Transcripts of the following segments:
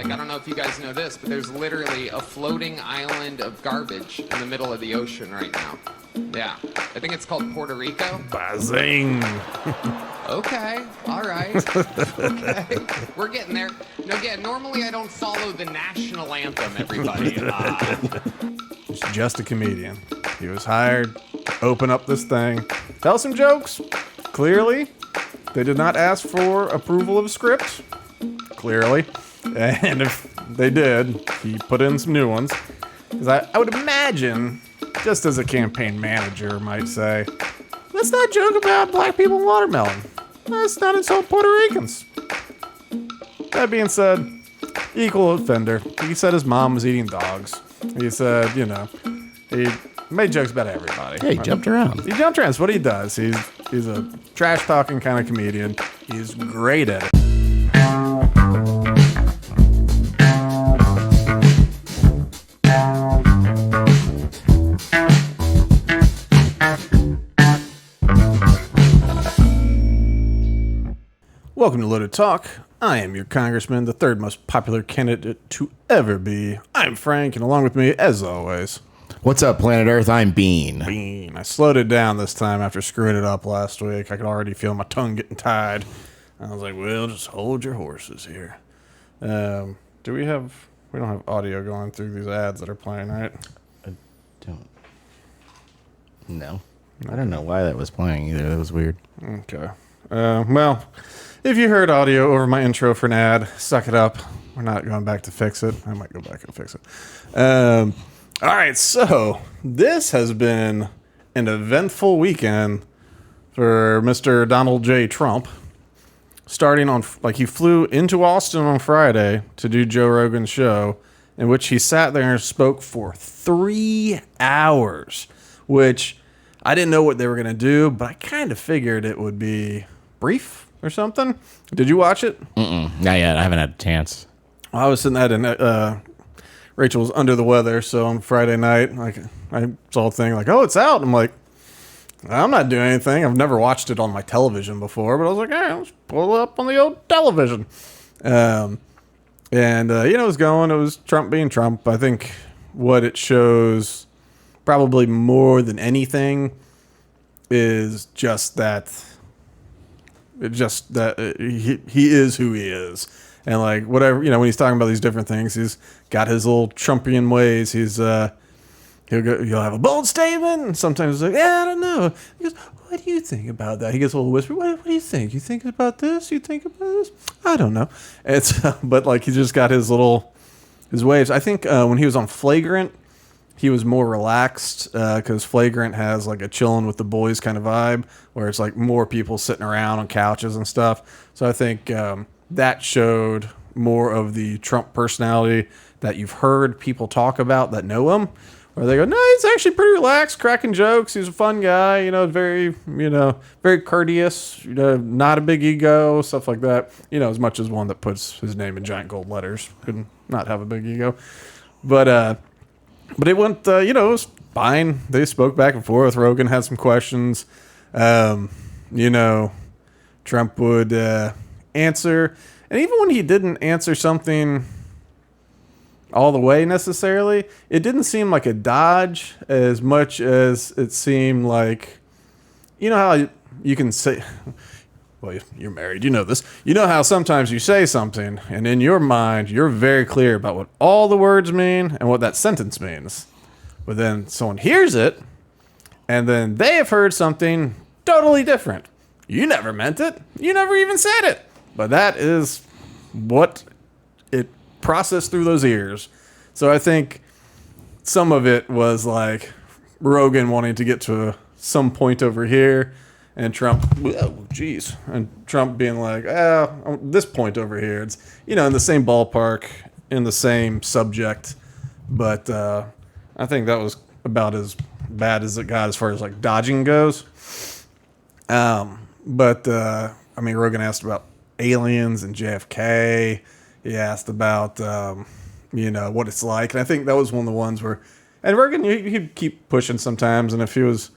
Like, I don't know if you guys know this, but there's literally a floating island of garbage in the middle of the ocean right now. Yeah. I think it's called Puerto Rico. Bazing. Okay. All right. Okay. We're getting there. No, again, normally I don't follow the national anthem, everybody. He's just a comedian. He was hired to open up this thing, tell some jokes. Clearly, they did not ask for approval of a script. Clearly. And if they did, he put in some new ones. Because I would imagine, just as a campaign manager might say, let's not joke about black people and watermelon. Let's not insult Puerto Ricans. That being said, equal offender. He said his mom was eating dogs. He said, he made jokes about everybody. Yeah, he jumped around. He jumped around. That's what he does. He's a trash-talking kind of comedian. He's great at it. Welcome to Loaded Talk. I am your congressman, the third most popular candidate to ever be. I'm Frank, and along with me, as always, What's up, planet Earth? I'm Bean. Bean. I slowed it down this time after screwing it up last week. I could already feel my tongue getting tied. I was like, well, just hold your horses here. We don't have audio going through these ads that are playing, right? I don't. No. I don't know why that was playing either. That was weird. Okay. Well, if you heard audio over my intro for an ad, suck it up. We're not going back to fix it. I might go back and fix it. All right, so this has been an eventful weekend for Mr. Donald J. Trump. Starting on, he flew into Austin on Friday to do Joe Rogan's show, in which he sat there and spoke for 3 hours, which I didn't know what they were going to do, but I kind of figured it would be brief or something. Did you watch it? Not yet. I haven't had a chance. I was sitting there and Rachel was under the weather, so on Friday night, I saw a thing oh, it's out. I'm like, I'm not doing anything. I've never watched it on my television before, but I was like, hey, let's pull it up on the old television. It was Trump being Trump. I think what it shows probably more than anything is just that he is who he is. And whatever, when he's talking about these different things, he's got his little Trumpian ways. He'll have a bold statement, and sometimes he's like, yeah, I don't know. He goes, what do you think about that? He gets a little whisper, what do you think? You think about this? You think about this? I don't know. But he's just got his waves. I think when he was on Flagrant, he was more relaxed because Flagrant has a chilling with the boys kind of vibe, where it's more people sitting around on couches and stuff. So I think that showed more of the Trump personality that you've heard people talk about that know him, where they go, no, he's actually pretty relaxed, cracking jokes. He's a fun guy, very, very courteous, not a big ego, stuff like that. As much as one that puts his name in giant gold letters could not have a big ego. But it went, it was fine. They spoke back and forth. Rogan had some questions. Trump would answer. And even when he didn't answer something all the way necessarily, it didn't seem like a dodge as much as it seemed like, how you can say, well, you're married, you know this. You know how sometimes you say something and in your mind, you're very clear about what all the words mean and what that sentence means. But then someone hears it and then they have heard something totally different. You never meant it. You never even said it. But that is what it processed through those ears. So I think some of it was Rogan wanting to get to some point over here, and Trump, and Trump being this point over here. It's, in the same ballpark, in the same subject. But I think that was about as bad as it got as far as dodging goes. Rogan asked about aliens and JFK. He asked about, what it's like. And I think that was one of the ones where, and Rogan, he'd keep pushing sometimes. And if he was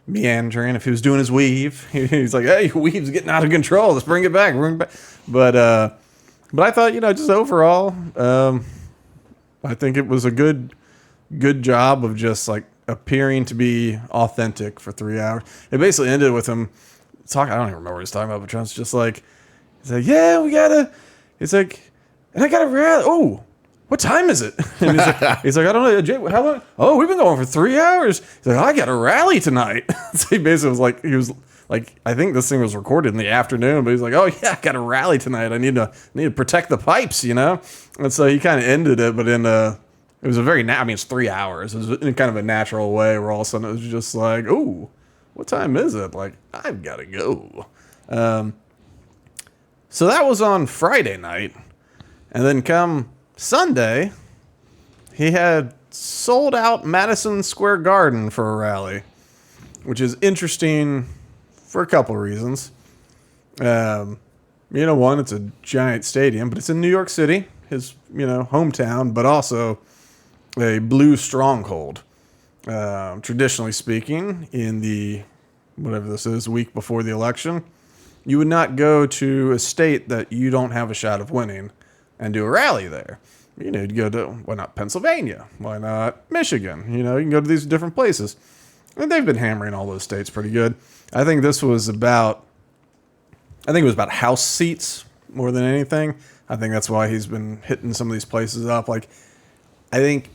meandering, if he was doing his weave, he's like, hey, your weave's getting out of control. Let's bring it back. But But I thought, just overall, I think it was a good job of just like appearing to be authentic for 3 hours. It basically ended with him talking. I don't even remember what he was talking about, but Trump's just like, he's like, yeah, we gotta. It's like, and I gotta rally. Oh, what time is it? And he's like, I don't know. Jay, how long? Oh, we've been going for 3 hours. He's like, I got a rally tonight. So he basically was like, I think this thing was recorded in the afternoon, but he's like, oh yeah, I got a rally tonight. I need to protect the pipes, And so he kind of ended it, but it was a very, it's 3 hours. It was in kind of a natural way where all of a sudden it was just like, ooh, what time is it? Like, I've got to go. So that was on Friday night. And then come Sunday, he had sold out Madison Square Garden for a rally, which is interesting for a couple of reasons. One, it's a giant stadium, but it's in New York City, his, hometown, but also a blue stronghold. Traditionally speaking, in the, whatever this is, week before the election, you would not go to a state that you don't have a shot of winning and do a rally there. You'd go to, why not Pennsylvania? Why not Michigan? You can go to these different places. And they've been hammering all those states pretty good. I think it was about house seats more than anything. I think that's why he's been hitting some of these places up. Like, I think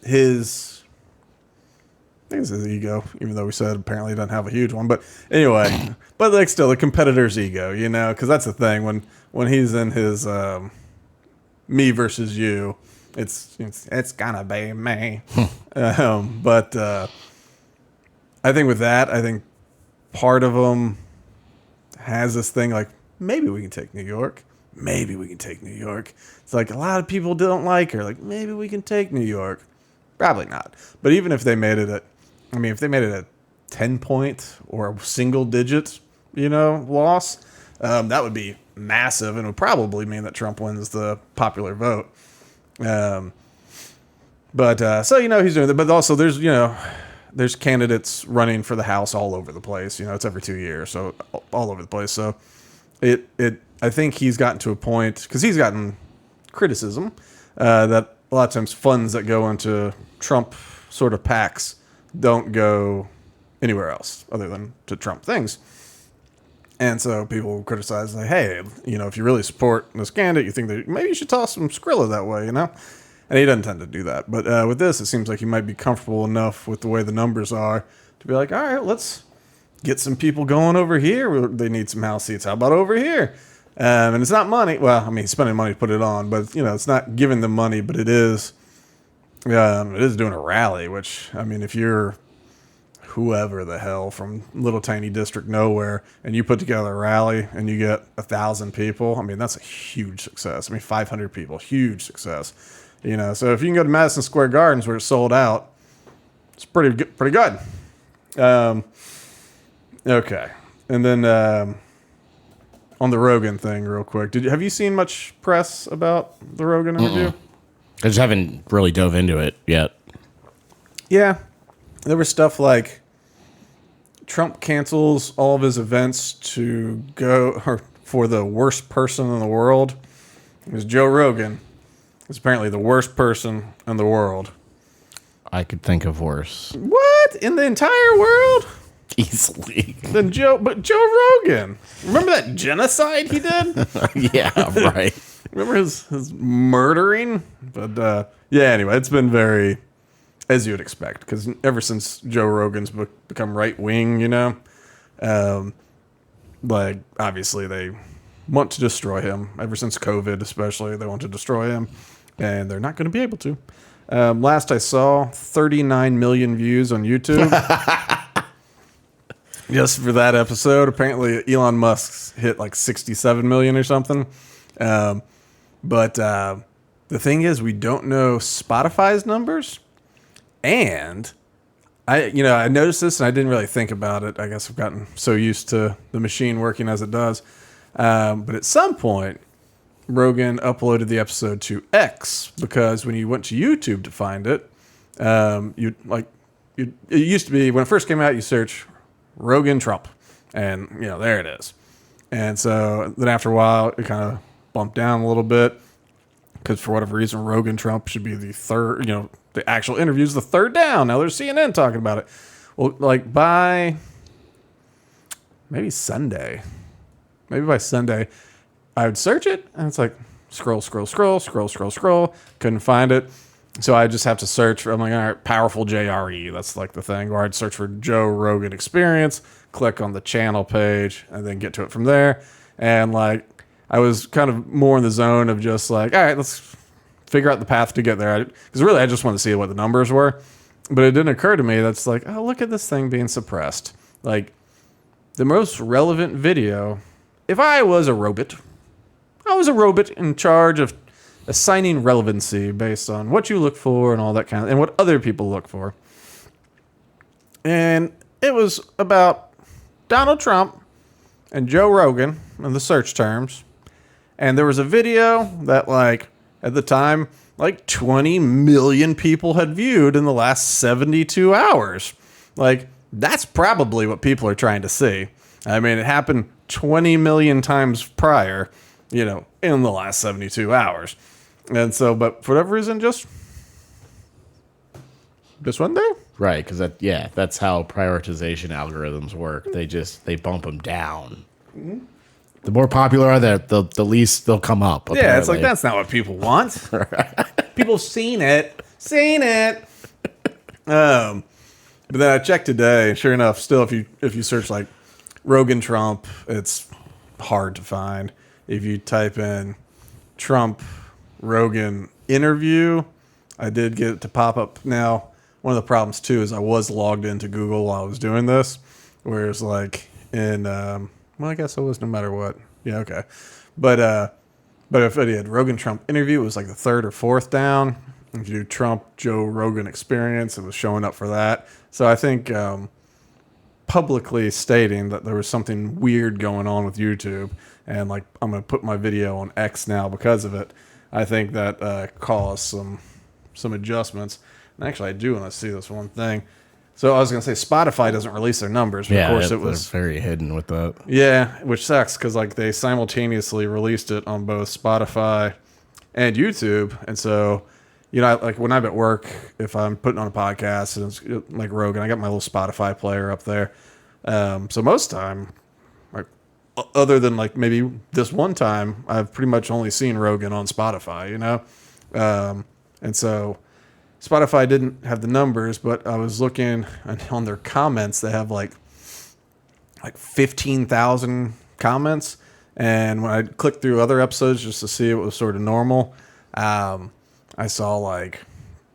his ego, even though we said apparently he doesn't have a huge one. But anyway, but like still the competitor's ego, because that's the thing. When he's in his me versus you, it's gonna be me. But I think with that, I think part of him has this thing like, maybe we can take New York. Maybe we can take New York. It's like a lot of people don't like her. Like, maybe we can take New York. Probably not. But even if they made it at 10-point or a single digit, loss, that would be massive and would probably mean that Trump wins the popular vote. So he's doing that. But also there's candidates running for the House all over the place. It's every 2 years, so all over the place. So I think he's gotten to a point, because he's gotten criticism that a lot of times funds that go into Trump sort of PACs don't go anywhere else other than to Trump things. And so people criticize, like, hey, if you really support this candidate, you think that maybe you should toss some Skrilla that way, And he doesn't tend to do that. But with this, it seems like he might be comfortable enough with the way the numbers are to be like, all right, let's get some people going over here. They need some house seats. How about over here? And it's not money. Well, he's spending money to put it on, but it's not giving them money, but it is doing a rally, which, if you're whoever the hell from little tiny district nowhere and you put together a rally and you get 1,000 people, that's a huge success. 500 people, huge success. So if you can go to Madison Square Gardens where it's sold out, it's pretty good. Okay. And then, on the Rogan thing real quick. Have you seen much press about the Rogan interview? I just haven't really dove into it yet. Yeah. There was stuff like Trump cancels all of his events to go for the worst person in the world. It was Joe Rogan. It's apparently the worst person in the world. I could think of worse. What? In the entire world? Easily. But Joe Rogan. Remember that genocide he did? Yeah, right. Remember his murdering? But anyway, it's been very, as you would expect, because ever since Joe Rogan's become right wing, obviously they want to destroy him. Ever since COVID, especially, they want to destroy him, and they're not going to be able to. Last I saw, 39 million views on YouTube. Just for that episode. Apparently Elon Musk's hit like 67 million or something. But the thing is, we don't know Spotify's numbers. And I noticed this and I didn't really think about it. I guess I've gotten so used to the machine working as it does. But at some point, Rogan uploaded the episode to X, because when you went to YouTube to find it, it used to be, when it first came out, you search Rogan Trump, and there it is. And so then after a while, it kind of bumped down a little bit because for whatever reason, Rogan Trump should be the third, the actual interview's the third down. Now there's CNN talking about it. Well, like by maybe Sunday, by Sunday, I would search it and it's like scroll. Couldn't find it. So I just have to search for, I'm like, all right, powerful JRE. That's like the thing. Or I'd search for Joe Rogan Experience, click on the channel page, and then get to it from there. And like, I was kind of more in the zone of just like, all right, let's figure out the path to get there. Because really, I just wanted to see what the numbers were. But it didn't occur to me that's like, oh, look at this thing being suppressed. Like, the most relevant video, if I was a robot in charge of assigning relevancy based on what you look for and all that kind of, and what other people look for. And it was about Donald Trump and Joe Rogan in the search terms. And there was a video that, like, at the time, like 20 million people had viewed in the last 72 hours. Like, that's probably what people are trying to see. I mean, it happened 20 million times prior, in the last 72 hours. And so, but for whatever reason, just one day? Right, because that's how prioritization algorithms work. They bump them down. Mm-hmm. The more popular they are, the least they'll come up. Apparently. Yeah, it's like, that's not what people want. People seen it. But then I checked today, and sure enough, still, if you search like Rogan Trump, it's hard to find. If you type in Trump Rogan interview, I did get it to pop up. Now, one of the problems too is I was logged into Google while I was doing this, whereas like in well, I guess I was no matter what. Yeah, okay. But if I did Rogan Trump interview, it was like the third or fourth down. If you do Trump Joe Rogan Experience, it was showing up for that. So I think publicly stating that there was something weird going on with YouTube, and like I'm going to put my video on X now because of it. I think that caused some adjustments. And actually, I do want to see this one thing. So I was going to say Spotify doesn't release their numbers. But of course, it was very hidden with that. Yeah, which sucks because like they simultaneously released it on both Spotify and YouTube. And so, like when I'm at work, if I'm putting on a podcast and it's like Rogan, I got my little Spotify player up there. So most time, like other than like maybe this one time, I've pretty much only seen Rogan on Spotify, and so Spotify didn't have the numbers, but I was looking on their comments. They have like 15,000 comments, and when I clicked through other episodes just to see what was sort of normal, I saw like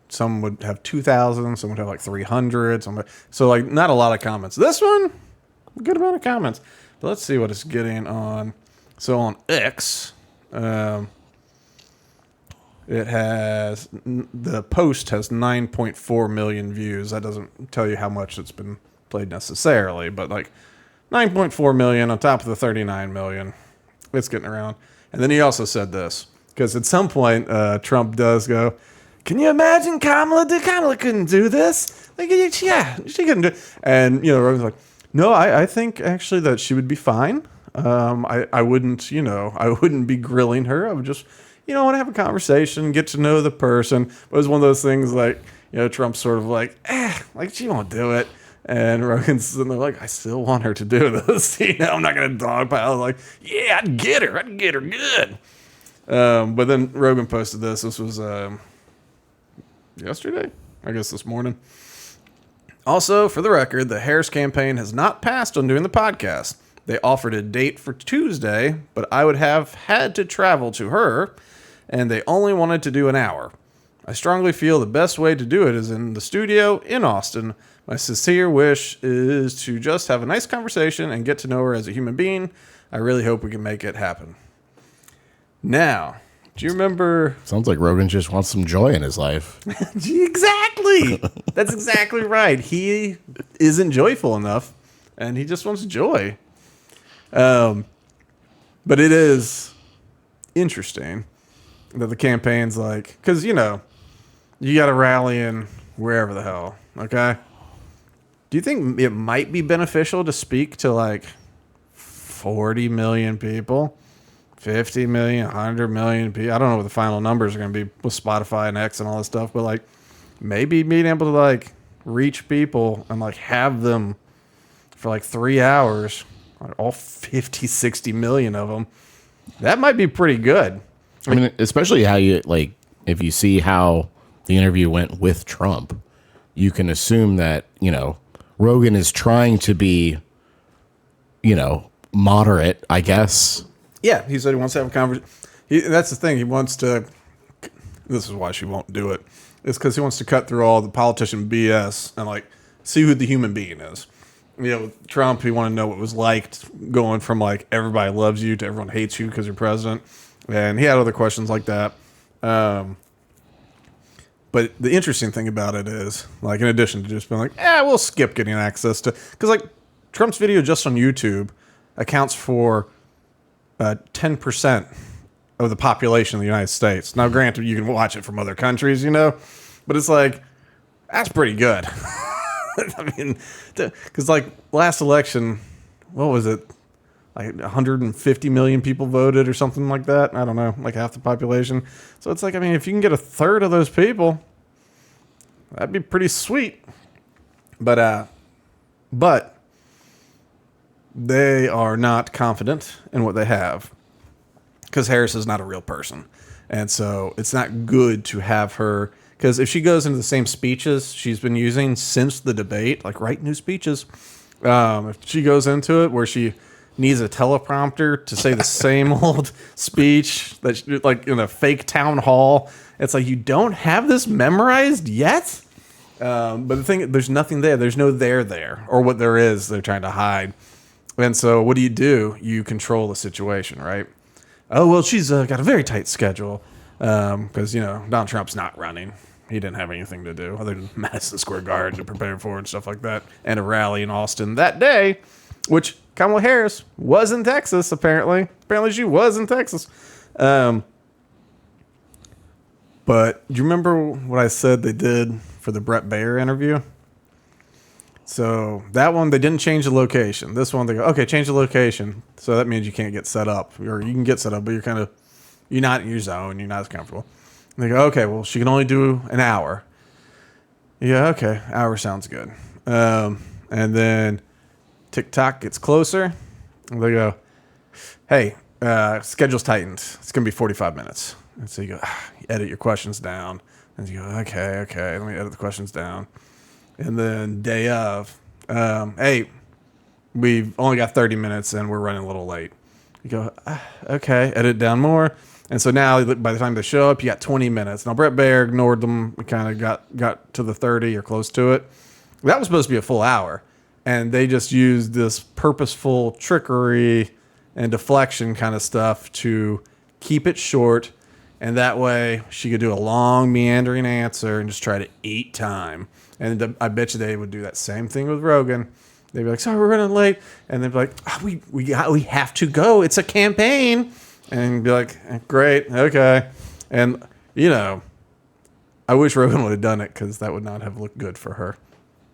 some would have 2,000, some would have like 300, so like not a lot of comments. This one, a good amount of comments. But let's see what it's getting on. So on X, it has, the post has 9.4 million views. That doesn't tell you how much it's been played necessarily, but like 9.4 million on top of the 39 million. It's getting around. And then he also said this, because at some point Trump does go, can you imagine Kamala? Kamala couldn't do this. Like, yeah, she couldn't do it. And, Rogan's like, no, I think actually that she would be fine. I wouldn't, I wouldn't be grilling her. I would just, want to have a conversation, get to know the person. But it was one of those things like, Trump's sort of like, like she won't do it. And Rogan's sitting there like, I still want her to do this. I'm not going to dogpile. Like, yeah, I'd get her good. But then Rogan posted this. This was yesterday, I guess this morning. Also, for the record, the Harris campaign has not passed on doing the podcast. They offered a date for Tuesday, but I would have had to travel to her, and they only wanted to do an hour. I strongly feel the best way to do it is in the studio in Austin. My sincere wish is to just have a nice conversation and get to know her as a human being. I really hope we can make it happen. Now, do you remember... Sounds like Rogan just wants some joy in his life. Exactly. That's exactly right. He isn't joyful enough, and he just wants joy. But it is interesting that the campaign's like... Because, you got to rally in wherever the hell, okay? Do you think it might be beneficial to speak to, like, 40 million people? 50 million, 100 million people. I don't know what the final numbers are going to be with Spotify and X and all this stuff, but like maybe being able to like reach people and like have them for like 3 hours, like all 50, 60 million of them, that might be pretty good. I mean, especially how you like, if you see how the interview went with Trump, you can assume that, Rogan is trying to be, moderate, I guess. Yeah, he said he wants to have a conversation. That's the thing. He wants to. This is why she won't do it. It's because he wants to cut through all the politician BS and like see who the human being is. Trump. He wanted to know what it was like going from like everybody loves you to everyone hates you because you're president, and he had other questions like that. But the interesting thing about it is, like, in addition to just being like, we'll skip getting access to, because like Trump's video just on YouTube accounts for 10% of the population of the United States. Now, granted, you can watch it from other countries, but it's like, that's pretty good. I mean, because like last election, what was it? Like 150 million people voted or something like that. I don't know, like half the population. So it's like, I mean, if you can get a third of those people, that'd be pretty sweet. But they are not confident in what they have because Harris is not a real person. And so it's not good to have her, because if she goes into the same speeches she's been using since the debate, like write new speeches, if she goes into it where she needs a teleprompter to say the same old speech that like in a fake town hall, it's like, you don't have this memorized yet. But the thing, there's nothing there. There's no there, or what there is, they're trying to hide. And so what do? You control the situation, right? Oh, well, she's got a very tight schedule because, Donald Trump's not running. He didn't have anything to do other than Madison Square Garden to prepare for and stuff like that, and a rally in Austin that day, which Kamala Harris was in Texas, apparently. Apparently she was in Texas. But do you remember what I said they did for the Brett Baer interview? So that one, they didn't change the location. This one, they go, okay, change the location. So that means you can't get set up. Or you can get set up, but you're not in your zone. You're not as comfortable. And they go, okay, well, she can only do an hour. Yeah, okay, hour sounds good. And then TikTok gets closer. And they go, hey, schedule's tightened. It's going to be 45 minutes. And so you go, you edit your questions down. And you go, okay, let me edit the questions down. And then day of, hey, we've only got 30 minutes and we're running a little late. You go, okay, edit down more. And so now by the time they show up, you got 20 minutes. Now Brett Baer ignored them. We kind of got to the 30 or close to it. That was supposed to be a full hour. And they just used this purposeful trickery and deflection kind of stuff to keep it short. And that way she could do a long meandering answer and just try to eat time. And I bet you they would do that same thing with Rogan. They'd be like, sorry, we're running late. And they'd be like, we have to go. It's a campaign. And be like, great, okay. And, I wish Rogan would have done it because that would not have looked good for her.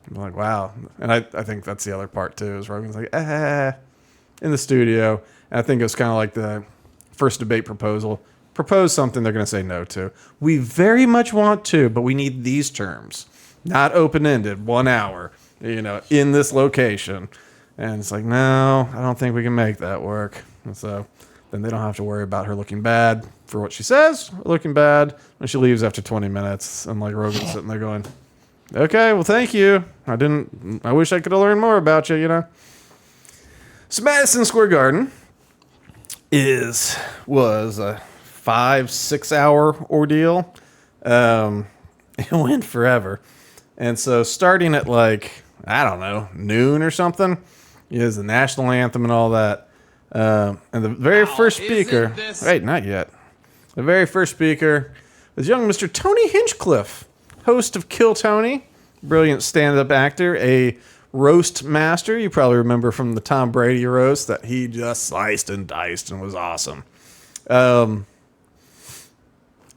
I'm like, wow. And I think that's the other part, too, is Rogan's like, in the studio. And I think it was kind of like the first debate proposal. Propose something they're going to say no to. We very much want to, but we need these terms. Not open-ended, 1 hour, in this location. And it's like, no, I don't think we can make that work. And so then they don't have to worry about her looking bad for what she says, or looking bad when she leaves after 20 minutes. And like Rogan's sitting there going, okay, well, thank you. I wish I could have learned more about you, So Madison Square Garden was a 5-6 hour ordeal. It went forever. And so starting at like, I don't know, noon or something, is the national anthem and all that. And the very first speaker, wait, not yet. The very first speaker was young Mr. Tony Hinchcliffe, host of Kill Tony, brilliant stand-up actor, a roast master. You probably remember from the Tom Brady roast that he just sliced and diced and was awesome.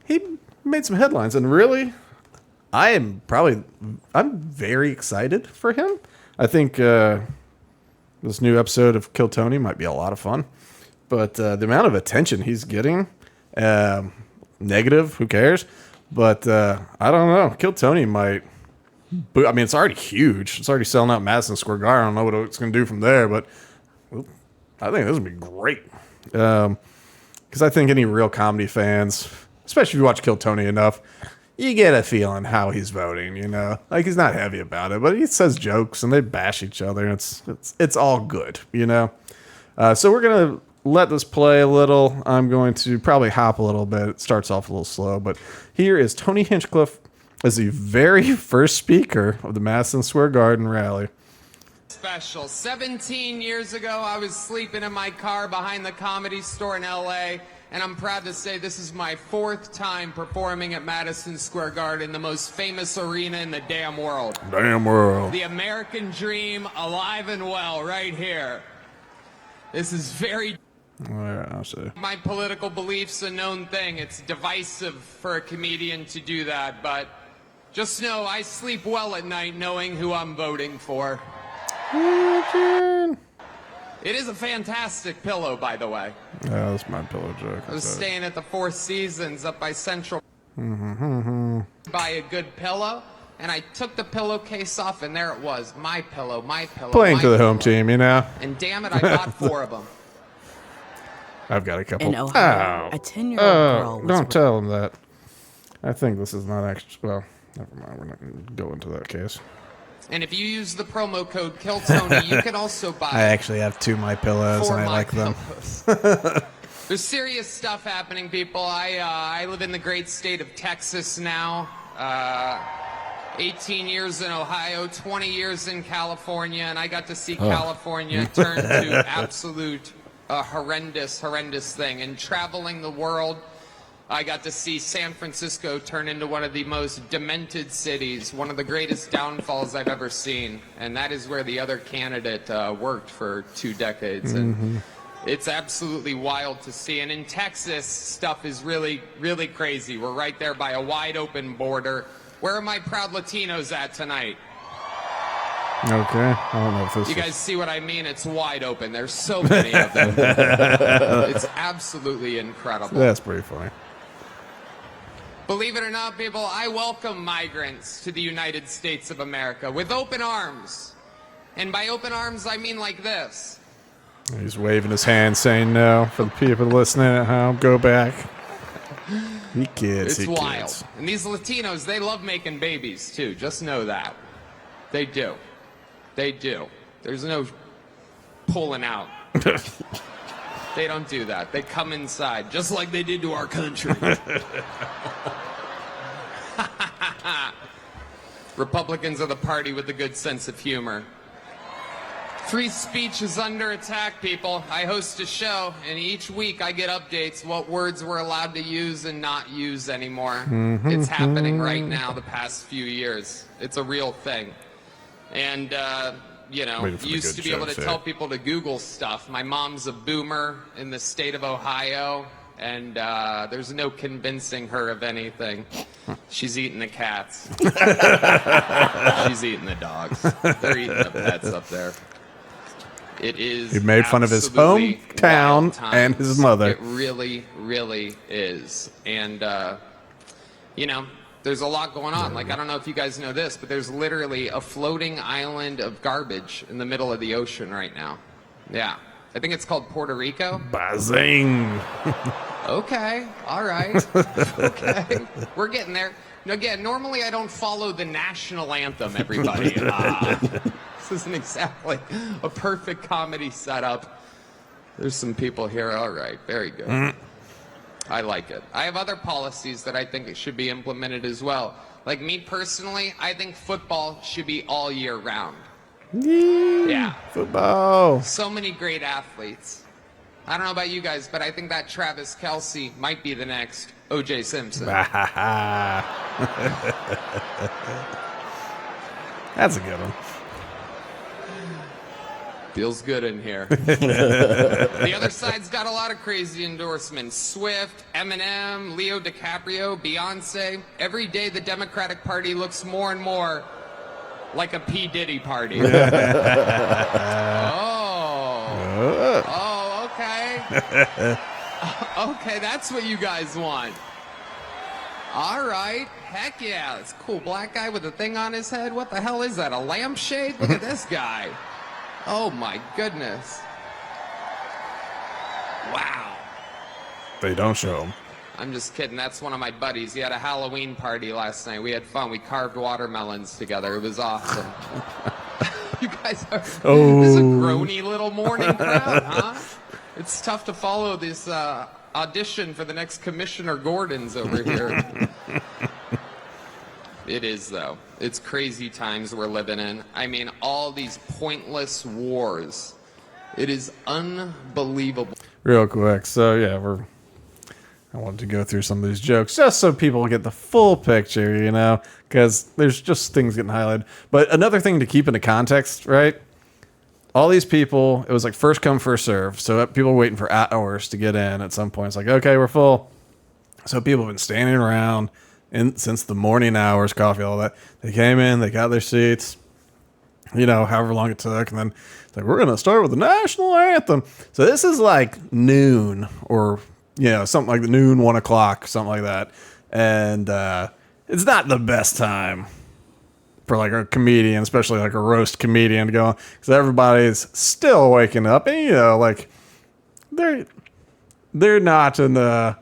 He made some headlines, and really, I'm very excited for him. I think this new episode of Kill Tony might be a lot of fun. but the amount of attention he's getting, negative, who cares? But I don't know. Kill Tony might. I mean, it's already huge. It's already selling out Madison Square Garden. I don't know what it's going to do from there, but I think this would be great. Because I think any real comedy fans, especially if you watch Kill Tony enough, you get a feeling how he's voting, you know? Like, he's not heavy about it, but he says jokes and they bash each other, and it's all good, you know? So we're going to let this play a little. I'm going to probably hop a little bit. It starts off a little slow, but here is Tony Hinchcliffe as the very first speaker of the Madison Square Garden rally. Special. 17 years ago, I was sleeping in my car behind the Comedy Store in LA, and I'm proud to say this is my 4th time performing at Madison Square Garden, the most famous arena in the damn world. Damn world. The American dream alive and well right here. This is very... All right, I'll say. My political beliefs a known thing. It's divisive for a comedian to do that, but just know I sleep well at night knowing who I'm voting for. It is a fantastic pillow, by the way. Yeah, that's my pillow joke. I was staying at the Four Seasons up by Central. Buy a good pillow, and I took the pillowcase off, and there it was. My pillow, my pillow. Playing my to the pillow. home team, you know? And damn it, I bought 4 of them. I've got a couple. In Ohio, a 10-year-old girl was... Don't tell him that. I think this is not actually... Well, never mind. We're not going to go into that case. And if you use the promo code KillTony, you can also buy... I actually have 2 My Pillows, 4 and I My like them. Pillows. There's serious stuff happening, people. I live in the great state of Texas now. 18 years in Ohio, 20 years in California, and I got to see California turn to absolute horrendous thing. And traveling the world, I got to see San Francisco turn into one of the most demented cities, one of the greatest downfalls I've ever seen. And that is where the other candidate worked for 2 decades. And it's absolutely wild to see. And in Texas, stuff is really, really crazy. We're right there by a wide open border. Where are my proud Latinos at tonight? Okay. I don't know if this You guys see what I mean? It's wide open. There's so many of them. It's absolutely incredible. That's pretty funny. Believe it or not, people, I welcome migrants to the United States of America with open arms. And by open arms, I mean like this. He's waving his hand saying no for the people listening at home. Go back. He kids. It's he wild. kids. And these Latinos, they love making babies, too. Just know that. They do. They do. There's no pulling out. They don't do that. They come inside, just like they did to our country. Republicans are the party with a good sense of humor. Free speech is under attack, people. I host a show, and each week I get updates what words we're allowed to use and not use anymore. It's happening right now the past few years. It's a real thing. And, you know, used to be able to tell people to Google stuff. My mom's a boomer in the state of Ohio, and there's no convincing her of anything. She's eating the cats. She's eating the dogs. They're eating the pets up there. It is. He made fun of his hometown and his mother. It really, really is. And, you know, there's a lot going on. Like, I don't know if you guys know this, but there's literally a floating island of garbage in the middle of the ocean right now. Yeah. I think it's called Puerto Rico. Bazing. Okay. All right. Okay. We're getting there. Now, again, normally I don't follow the national anthem, everybody. This isn't exactly a perfect comedy setup. There's some people here. All right. Very good. I like it. I have other policies that I think it should be implemented as well. Like me personally, I think football should be all year round. Yeah. Football. So many great athletes. I don't know about you guys, but I think that Travis Kelce might be the next O.J. Simpson. That's a good one. Feels good in here. The other side's got a lot of crazy endorsements. Swift, Eminem, Leo DiCaprio, Beyonce. Every day the Democratic Party looks more and more like a P. Diddy party. Oh, okay. Okay, that's what you guys want. All right. Heck yeah. It's a cool black guy with a thing on his head. What the hell is that? A lampshade? Look at this guy. Oh my goodness. Wow. They don't show him. I'm just kidding. That's one of my buddies. He had a Halloween party last night. We had fun. We carved watermelons together. It was awesome. You guys are... This is a groany little morning crowd, huh? It's tough to follow this audition for the next Commissioner Gordon's over here. It is, though. It's crazy times we're living in. I mean, all these pointless wars. It is unbelievable. Real quick. So, yeah, I wanted to go through some of these jokes just so people get the full picture, you know, because there's just things getting highlighted. But another thing to keep into context, right? All these people, it was like first come, first serve. So people were waiting for hours to get in at some point. It's like, okay, we're full. So people have been standing around since the morning hours, coffee, all that. They came in, they got their seats, you know, however long it took. And then it's like, we're going to start with the national anthem. So this is like noon or, you know, something like noon, 1 o'clock, something like that. And it's not the best time for like a comedian, especially like a roast comedian, to go, because everybody's still waking up, and you know, like they're not in the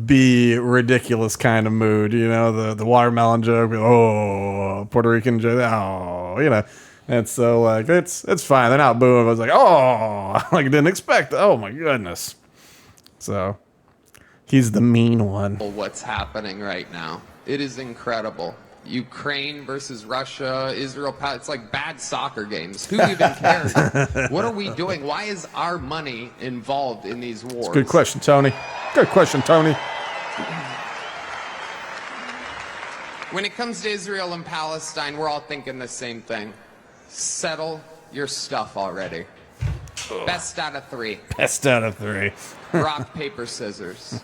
be ridiculous kind of mood, you know, the watermelon joke, oh, Puerto Rican joke, oh, you know, and so like it's fine. They're not booing. I was like, oh, like didn't expect. Oh my goodness. So he's the mean one. What's happening right now? It is incredible. Ukraine versus Russia, Israel, it's like bad soccer games. Who even cares? What are we doing? Why is our money involved in these wars? Good question, Tony. Good question, Tony. When it comes to Israel and Palestine, we're all thinking the same thing. Settle your stuff already. Best out of 3. Best out of 3. Rock, paper, scissors.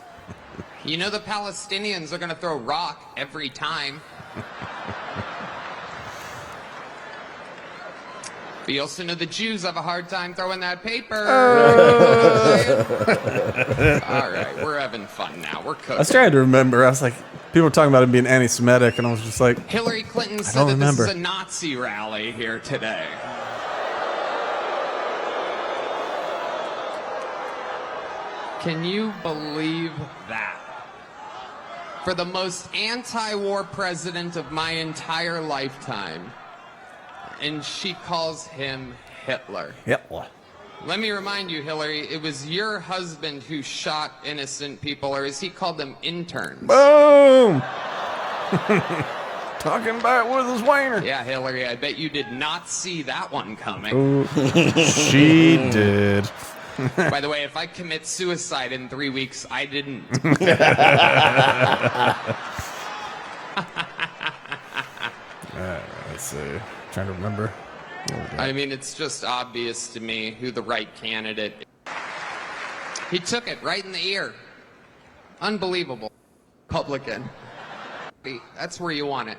You know the Palestinians are going to throw rock every time. But you also know the Jews have a hard time throwing that paper. All right, we're having fun now. We're cooking. I was trying to remember. I was like, people were talking about it being anti-Semitic, and I was just like, Hillary Clinton said that this is a Nazi rally here today. Can you believe that? For the most anti-war president of my entire lifetime. And she calls him Hitler. Hitler. Let me remind you, Hillary, it was your husband who shot innocent people, or as he called them, interns. Boom! Talking about with his wiener. Yeah, Hillary, I bet you did not see that one coming. She did. By the way, if I commit suicide in 3 weeks, I didn't. Let's see. Trying to remember. I mean, it's just obvious to me who the right candidate is. He took it right in the ear. Unbelievable. Republican. That's where you want it.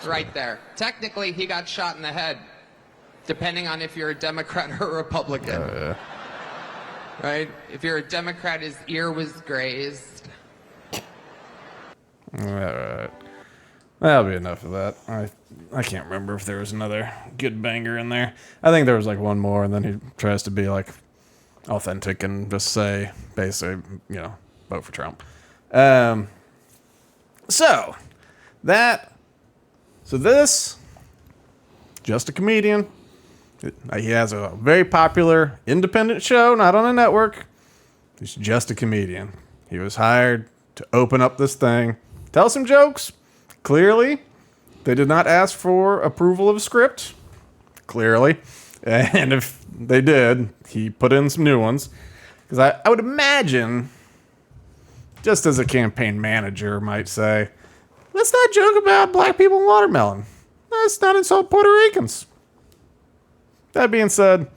Right there. Technically, he got shot in the head. Depending on if you're a Democrat or a Republican. Yeah. Right? If you're a Democrat, his ear was grazed. All right. That'll be enough of that. I can't remember if there was another good banger in there. I think there was like one more, and then he tries to be like authentic and just say, basically, you know, vote for Trump. So this, just a comedian. He has a very popular independent show, not on a network. He's just a comedian. He was hired to open up this thing, tell some jokes. Clearly, they did not ask for approval of a script. Clearly. And if they did, he put in some new ones. Because I would imagine, just as a campaign manager might say, let's not joke about black people and watermelon. Let's not insult Puerto Ricans. That being said,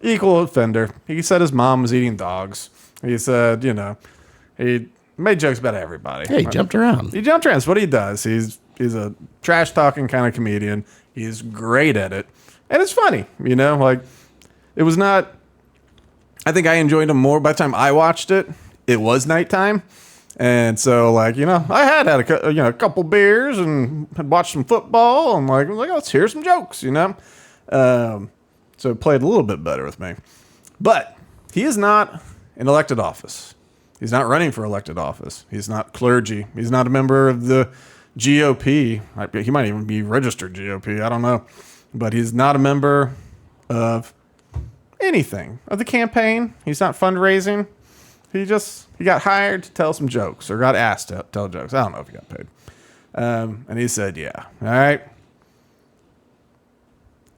equal offender. He said his mom was eating dogs. He said, you know, he made jokes about everybody. Yeah, he jumped around. He jumped around. That's what he does. He's a trash-talking kind of comedian. He's great at it. And it's funny, you know? Like, it was not... I think I enjoyed him more by the time I watched it. It was nighttime. And so, like, I had a couple beers and had watched some football. And like, let's hear some jokes, So it played a little bit better with me. But he is not in elected office. He's not running for elected office. He's not clergy. He's not a member of the GOP. He might even be registered GOP. I don't know. But he's not a member of anything of the campaign. He's not fundraising. He got hired to tell some jokes or got asked to tell jokes. I don't know if he got paid. And he said, yeah, all right.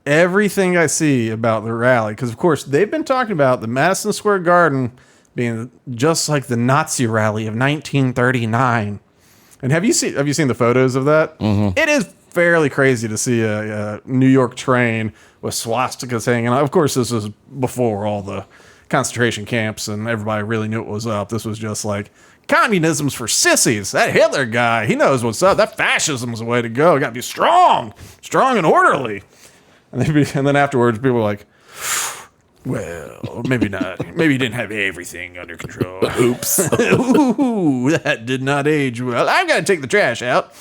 Everything I see about the rally, because, of course, they've been talking about the Madison Square Garden being just like the Nazi rally of 1939. And have you seen the photos of that? Mm-hmm. It is fairly crazy to see a New York train with swastikas hanging out. Of course, this was before all the concentration camps and everybody really knew what was up. This was just like, communism's for sissies. That Hitler guy, he knows what's up. That fascism's the way to go. You got to be strong and orderly. And then afterwards, people were like, well, maybe not. Maybe he didn't have everything under control. Oops. Ooh, that did not age well. I've got to take the trash out.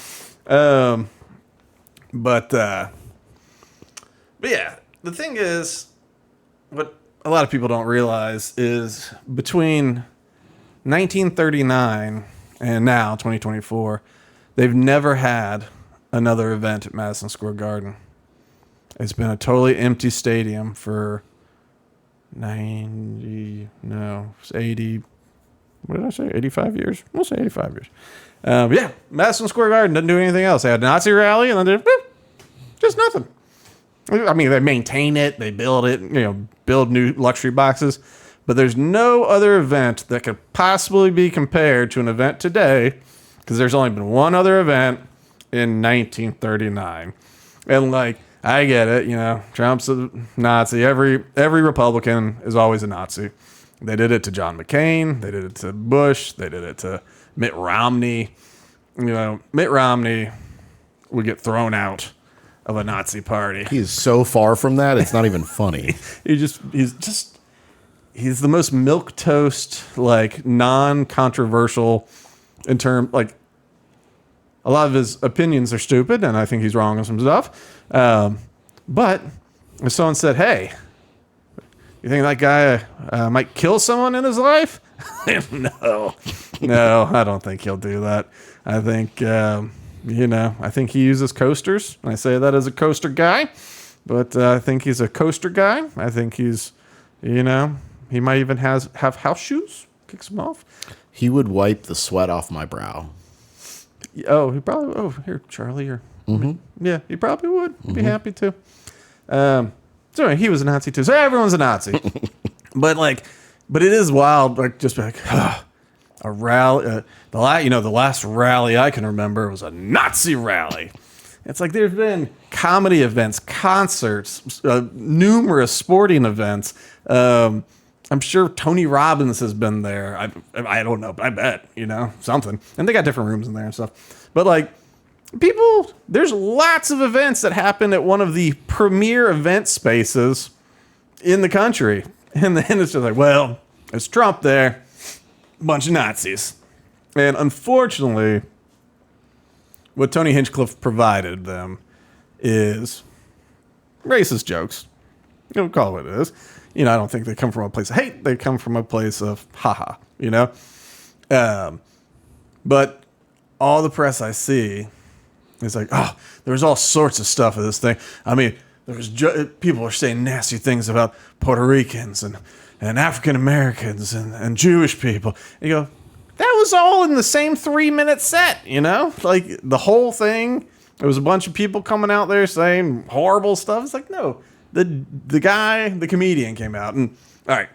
But yeah, the thing is, what a lot of people don't realize is between 1939 and now, 2024, they've never had another event at Madison Square Garden. It's been a totally empty stadium for 80, what did I say? 85 years? We'll say 85 years. Yeah, Madison Square Garden doesn't do anything else. They had a Nazi rally and then they did just nothing. I mean, they maintain it, they build it, build new luxury boxes, but there's no other event that could possibly be compared to an event today, because there's only been one other event in 1939. And like, I get it, Trump's a Nazi. Every Republican is always a Nazi. They did it to John McCain. They did it to Bush. They did it to Mitt Romney. Mitt Romney would get thrown out of a Nazi party. He's so far from that, it's not even funny. He's the most milquetoast, like, non-controversial in term, like, a lot of his opinions are stupid, and I think he's wrong on some stuff. But if someone said, hey, you think that guy might kill someone in his life? No, I don't think he'll do that. I think, I think he uses coasters. And I say that as a coaster guy, but I think he's a coaster guy. I think he's, he might even have house shoes, kicks him off. He would wipe the sweat off my brow. Oh, he probably. Oh, here, Charlie. Or yeah, he probably would. He'd be happy to. So anyway, he was a Nazi too. So everyone's a Nazi. but it is wild. Like, just like a rally. The last rally I can remember was a Nazi rally. It's like there's been comedy events, concerts, numerous sporting events. I'm sure Tony Robbins has been there. I don't know, but I bet, something. And they got different rooms in there and stuff. But like, there's lots of events that happen at one of the premier event spaces in the country. And then it's just like, well, there's Trump there, a bunch of Nazis. And unfortunately, what Tony Hinchcliffe provided them is racist jokes. Call it what it is. I don't think they come from a place of hate. They come from a place of haha, But all the press I see is like, oh, there was all sorts of stuff of this thing. I mean, people are saying nasty things about Puerto Ricans and African Americans and Jewish people. And you go, that was all in the same 3-minute set, Like, the whole thing, there was a bunch of people coming out there saying horrible stuff. It's like, no. The comedian came out, and all right,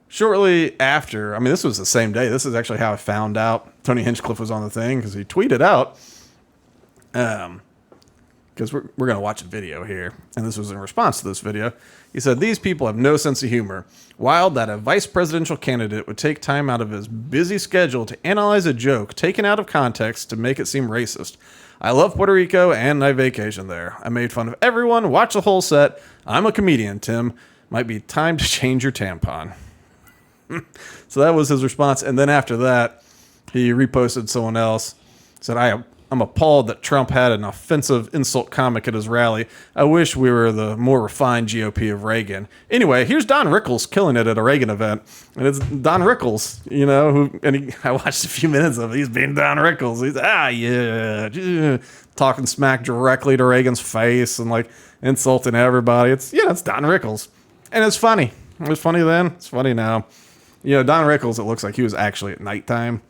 shortly after, I mean, this was the same day. This is actually how I found out Tony Hinchcliffe was on the thing, because he tweeted out, because we're going to watch a video here, and this was in response to this video. He said, these people have no sense of humor. Wild that a vice presidential candidate would take time out of his busy schedule to analyze a joke taken out of context to make it seem racist. I love Puerto Rico, and I vacation there. I made fun of everyone, watched the whole set. I'm a comedian, Tim. Might be time to change your tampon. So that was his response. And then after that, he reposted someone else. Said, I'm appalled that Trump had an offensive insult comic at his rally. I wish we were the more refined GOP of Reagan. Anyway, here's Don Rickles killing it at a Reagan event. And it's Don Rickles, I watched a few minutes of it. He's being Don Rickles. He's, talking smack directly to Reagan's face and like insulting everybody. It's Don Rickles. And it's funny. It was funny then. It's funny now. Don Rickles, it looks like he was actually at nighttime.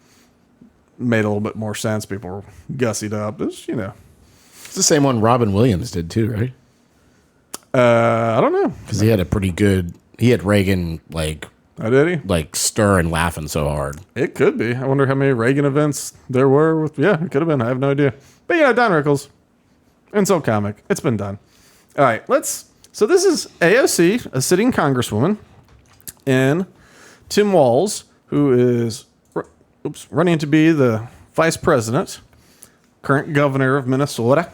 Made a little bit more sense. People were gussied up. It's the same one Robin Williams did too, right? I don't know. Because he had a pretty good. He had Reagan like. Oh, did he? Like stir and laughing so hard. It could be. I wonder how many Reagan events there were. It could have been. I have no idea. But Don Rickles, insult comic. It's been done. All right, So this is AOC, a sitting congresswoman, and Tim Walz, who is running to be the vice president, current governor of Minnesota.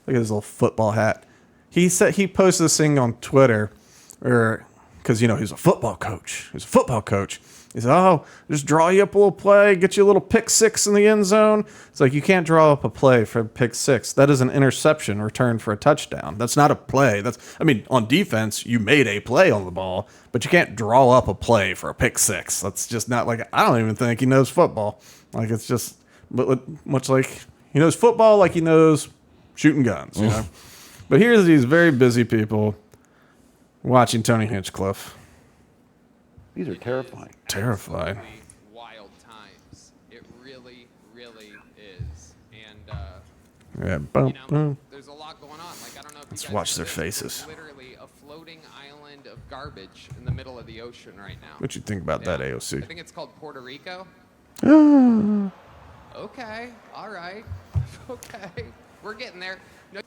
Look at his little football hat. He posted this thing on Twitter, because he's a football coach. He said, just draw you up a little play, get you a little pick six in the end zone. It's like, you can't draw up a play for a pick six. That is an interception returned for a touchdown. That's not a play. On defense, you made a play on the ball, but you can't draw up a play for a pick six. That's just not I don't even think he knows football. It's just much like he knows football like he knows shooting guns, But here's these very busy people watching Tony Hinchcliffe. These are terrifying. Terrifying. Wild times. It really, really is. And Boom. there's a lot going on. I don't know if Let's you guys watch know their this, faces. there's literally a floating island of garbage in the middle of the ocean right now. What you think about that, I AOC? think it's called Puerto Rico. Okay. All right. Okay. We're getting there. No,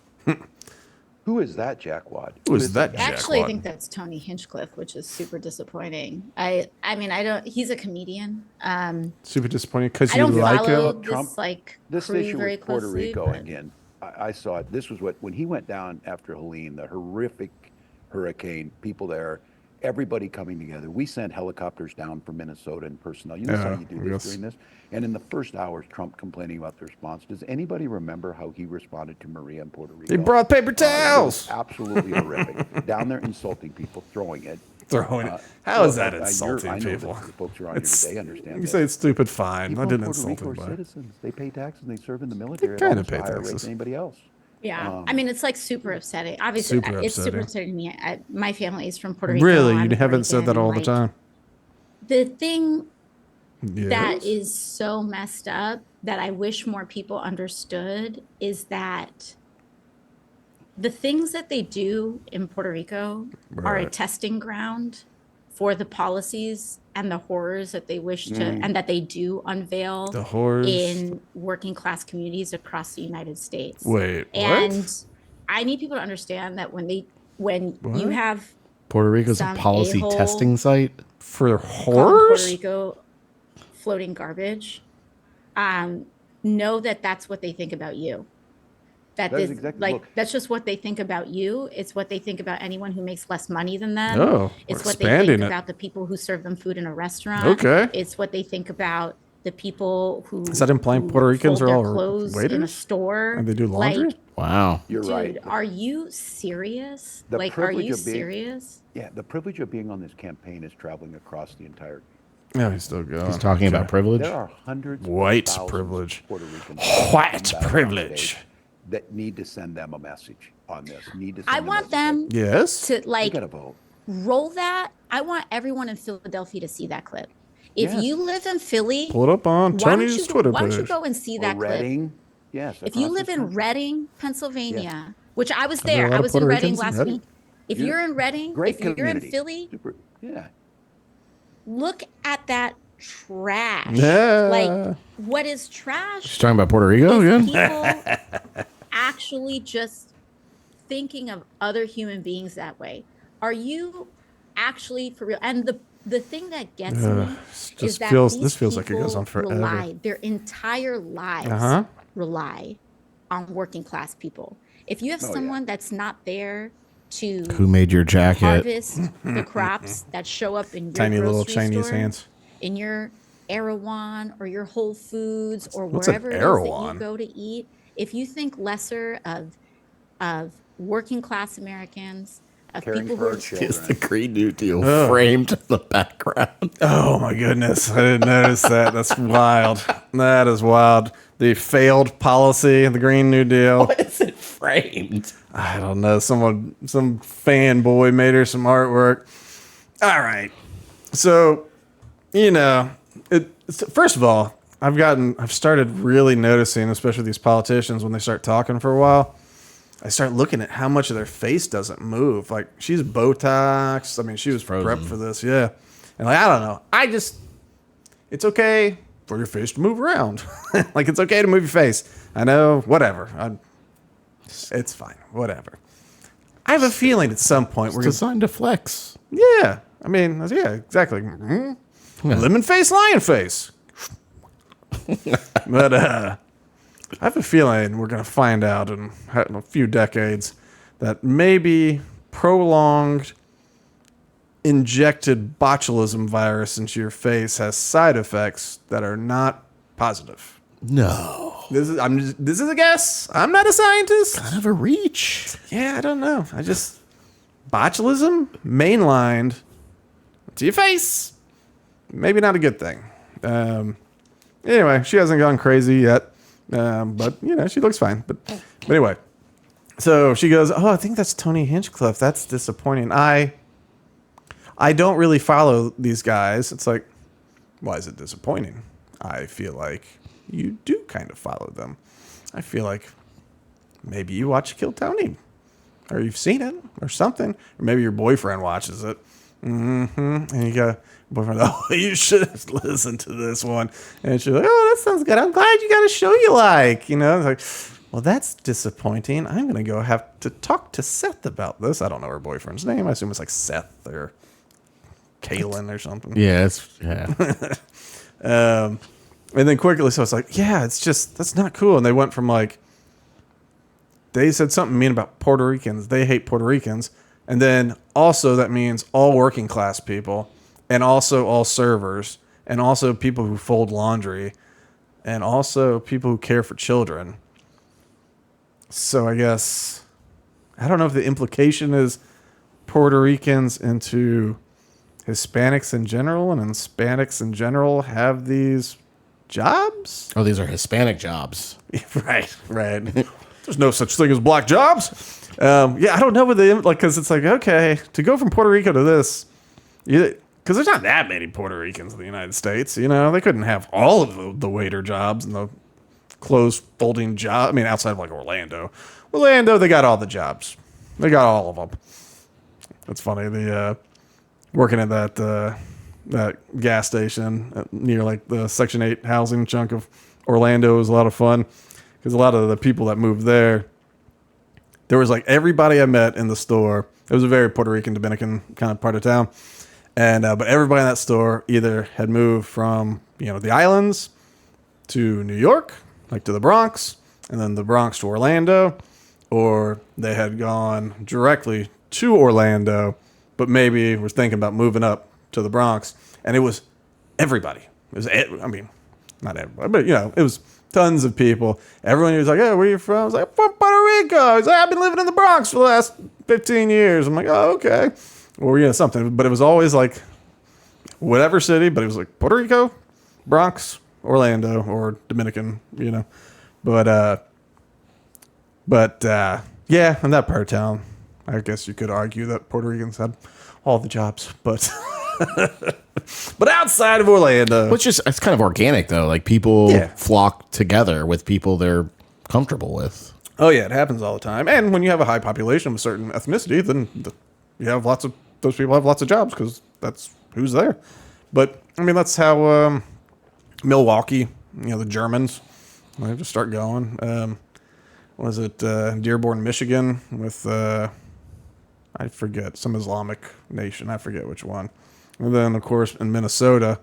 Who is that jackwad? Who is that Actually, I jackwad? think that's Tony Hinchcliffe, which is super disappointing. I don't. He's a comedian. Super disappointing because I you don't like follow him. Trump, this This crew issue very with Puerto closely, Rico but- again. I saw it. This was when he went down after Helene, the horrific hurricane. People there, everybody coming together. We sent helicopters down from Minnesota and personnel. You know how you do this during this. And in the first hours, Trump complaining about the response. Does anybody remember how he responded to Maria in Puerto Rico? They brought paper It towels. was absolutely horrific. Down there insulting people, throwing it. Throwing it. How is that I insulting know people? that the folks around here today understand You that. say it's stupid, fine. People I in didn't Puerto insult Rico are anybody. citizens. They pay taxes and they serve in the military. kinda almost pay at a higher rate taxes. than anybody else. Yeah, it's like super upsetting. Obviously, Super it's super upsetting. upsetting to me. My family is from Puerto Rico. Really? I'm You haven't Puerto said that Rican, all the time. The thing Yes. that is so messed up that I wish more people understood is that the things that they do in Puerto Rico are a Right. testing ground for the policies and the horrors that they wish to and that they do unveil The horrors? in working class communities across the United States. Wait, And what? I need people to understand that when you What? have Puerto Rico's a Some policy a-hole testing site. For called horrors? Puerto Rico floating garbage, know that that's what they think about you. That is exactly- look. That's just what they think about you. It's what they think about anyone who makes less money than them. Oh, It's we're what they expanding think it. about the people who serve them food in a restaurant. Okay. It's what they think about the people who Is that implying who Puerto Ricans fold are their all clothes in a waiters? store And they do laundry? Like, Wow. You're dude, right. are you serious? The Like, are privilege you of being- serious? Yeah, the privilege of being on this campaign is traveling across the entire. Yeah, he's still going. He's talking about privilege. There are hundreds White of thousands privilege. of Puerto Ricans White in that privilege. state that need to send them a message on this. Need to send I want them Yes? to You like gotta vote. roll that. I want everyone in Philadelphia to see that clip. If Yes. you live in Philly, Pull it up on why don't Tony's you Twitter why don't you page. go and see Or that clip? Reading. Yes. If you across live this in country. Reading, Pennsylvania, which I was there a there, lot I of was in Puerto Reading Ricans in last Reading? week. If Yeah. you're in Reading, Great if you're in community. Philly, Super, yeah. look at that trash. Yeah. Like, what is trash? She's talking about Puerto Rico is again. people actually just thinking of other human beings that way. Are you actually for real? And the thing that gets me This is just that feels- this feels like it people goes on forever. Rely, their entire lives rely on working class people. If you have Oh, yeah. someone that's not there to Who made your jacket? harvest the crops that show up in your Tiny little grocery Chinese store, hands. in your Erewhon or your Whole Foods or What's an wherever it is that Erewhon? you go to eat, if you think lesser of working class Americans, of Caring people for who our are children. Is the Green New Deal Oh. framed in the background? Oh my goodness. I didn't notice that. That's wild. That is wild. The failed policy, the Green New Deal. Why is it framed? I don't know. Some fanboy made her some artwork. All right. So, first of all, I've started really noticing, especially these politicians, when they start talking for a while, I start looking at how much of their face doesn't move. Like, she's Botox. I mean, she was prepped for this. Yeah. And I don't know. It's okay for your face to move around. Like, it's okay to move your face. I know, whatever. It's fine. Whatever. I have a feeling at some point we're going to... Designed to flex. Yeah. I mean, yeah, exactly. Lemon face, lion face. But I have a feeling we're going to find out in a few decades that maybe prolonged injected botulism virus into your face has side effects that are not positive. No. This is a guess. I'm not a scientist. Kind of a reach. Yeah, I don't know. Botulism mainlined to your face. Maybe not a good thing. Anyway, she hasn't gone crazy yet. But, she looks fine. But anyway. So she goes, oh, I think that's Tony Hinchcliffe. That's disappointing. I don't really follow these guys. It's like, why is it disappointing? I feel like you do kind of follow them. I feel like maybe you watch Kill Tony. Or you've seen it. Or something. Or maybe your boyfriend watches it. And you go, boyfriend, oh, you should listen to this one. And she's like, oh, that sounds good. I'm glad you got a show you like. It's like, well, that's disappointing. I'm going to go have to talk to Seth about this. I don't know her boyfriend's name. I assume it's like Seth or Kalen or something. Yeah, And then quickly, so it's like, yeah, that's not cool. And they went from like, they said something mean about Puerto Ricans. They hate Puerto Ricans. And then also that means all working class people and also all servers and also people who fold laundry and also people who care for children. So I guess, I don't know if the implication is Puerto Ricans into Hispanics in general, and Hispanics in general have these jobs. Oh, these are Hispanic jobs. Right. There's no such thing as black jobs. Yeah, I don't know what because it's like, okay, to go from Puerto Rico to this, because there's not that many Puerto Ricans in the United States. They couldn't have all of the waiter jobs and the clothes folding job. I mean, outside of like Orlando, they got all the jobs. They got all of them. That's funny. The working at that gas station near like the Section 8 housing chunk of Orlando was a lot of fun because a lot of the people that moved there was like everybody I met in the store. It was a very Puerto Rican, Dominican kind of part of town. And but everybody in that store either had moved from, the islands to New York, like to the Bronx, and then the Bronx to Orlando, or they had gone directly to Orlando, but maybe were thinking about moving up to the Bronx. And it was everybody. Not everybody, but it was tons of people. Everyone was like, hey, where are you from? I was like, from Puerto Rico. He's like, I've been living in the Bronx for the last 15 years. I'm like, oh, okay. Or, something. But it was always like whatever city, but it was like Puerto Rico, Bronx, Orlando, or Dominican, But yeah, in that part of town, I guess you could argue that Puerto Ricans had all the jobs, but but outside of Orlando, It's kind of organic though. Like people flock together with people they're comfortable with. Oh yeah, it happens all the time. And when you have a high population of a certain ethnicity, then you have those people have lots of jobs because that's who's there. But I mean, that's how Milwaukee, the Germans, they just start going. Was it Dearborn, Michigan, with I forget, some Islamic nation. I forget which one. And then, of course, in Minnesota,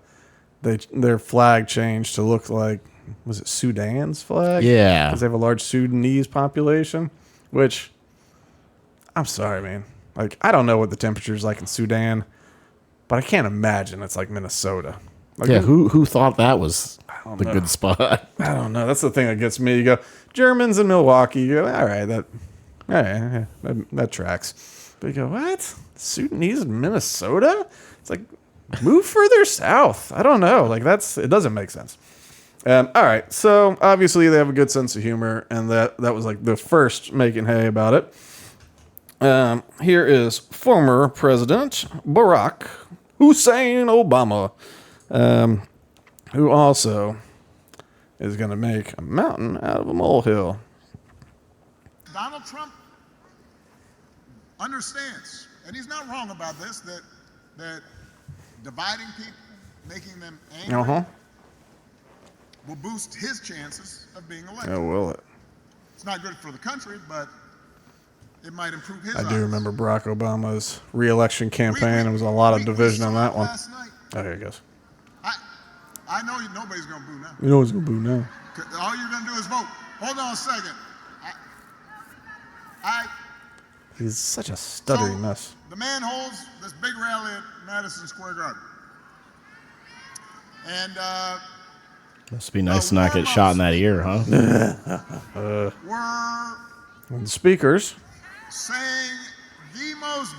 their flag changed to look like, was it Sudan's flag? Yeah. Because they have a large Sudanese population, which, I'm sorry, man. Like, I don't know what the temperature's like in Sudan, but I can't imagine it's like Minnesota. Like, Yeah, who thought that was the know. good spot? I don't know. That's the thing that gets me. You go, Germans in Milwaukee. You go, all right, yeah, that tracks. But you go, what? Sudanese in Minnesota? It's like, move further south. I don't know. Like, it doesn't make sense. All right, so obviously they have a good sense of humor, and that was like the first making hay about it. Here is former President Barack Hussein Obama, who also is going to make a mountain out of a molehill. Donald Trump understands, and he's not wrong about this, that dividing people, making them angry, will boost his chances of being elected. Oh, will it? It's not good for the country, but it might improve his I do remember Barack Obama's re-election campaign. There was a lot of division on that one. Last night. Oh, here he goes. I know nobody's going to boo now. You know who's going to boo now. All you're going to do is vote. Hold on a second. He's such a stuttering mess. The man holds this big rally at Madison Square Garden. And Must be nice to not get shot in that ear, huh? we're The speakers. saying the most,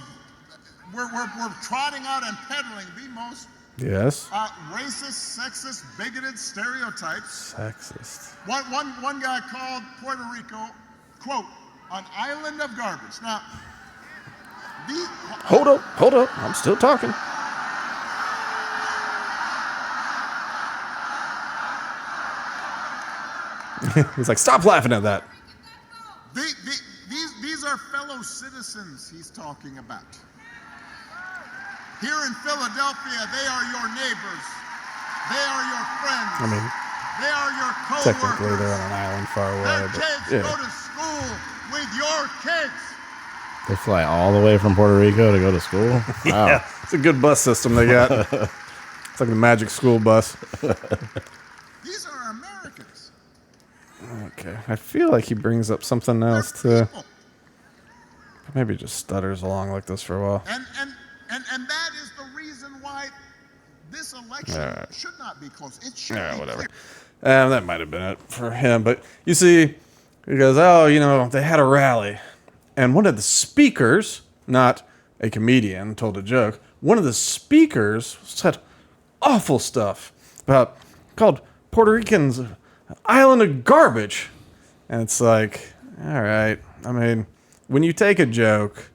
we're trotting out and peddling the most Yes. racist, sexist, bigoted stereotypes. Sexist. One guy called Puerto Rico, quote, an island of garbage. Now, Hold up. I'm still talking. He's like, stop laughing at that. These are fellow citizens he's talking about. Here in Philadelphia, they are your neighbors. They are your friends. I mean, they are your co-workers. technically they're on an island far away, Their but kids yeah. go to school with your kids. They fly all the way from Puerto Rico to go to school? Wow. Yeah, it's a good bus system they got. It's like the magic school bus. These are Americans. Okay, I feel like he brings up something else too. Maybe he just stutters along like this for a while. And that is the reason why this election should not be close. It should be Whatever. clear. That might have been it for him. But you see, he goes, oh, they had a rally. And one of the speakers, not a comedian, told a joke. One of the speakers said awful stuff called Puerto Ricans an island of garbage. And it's like, all right. I mean, when you take a joke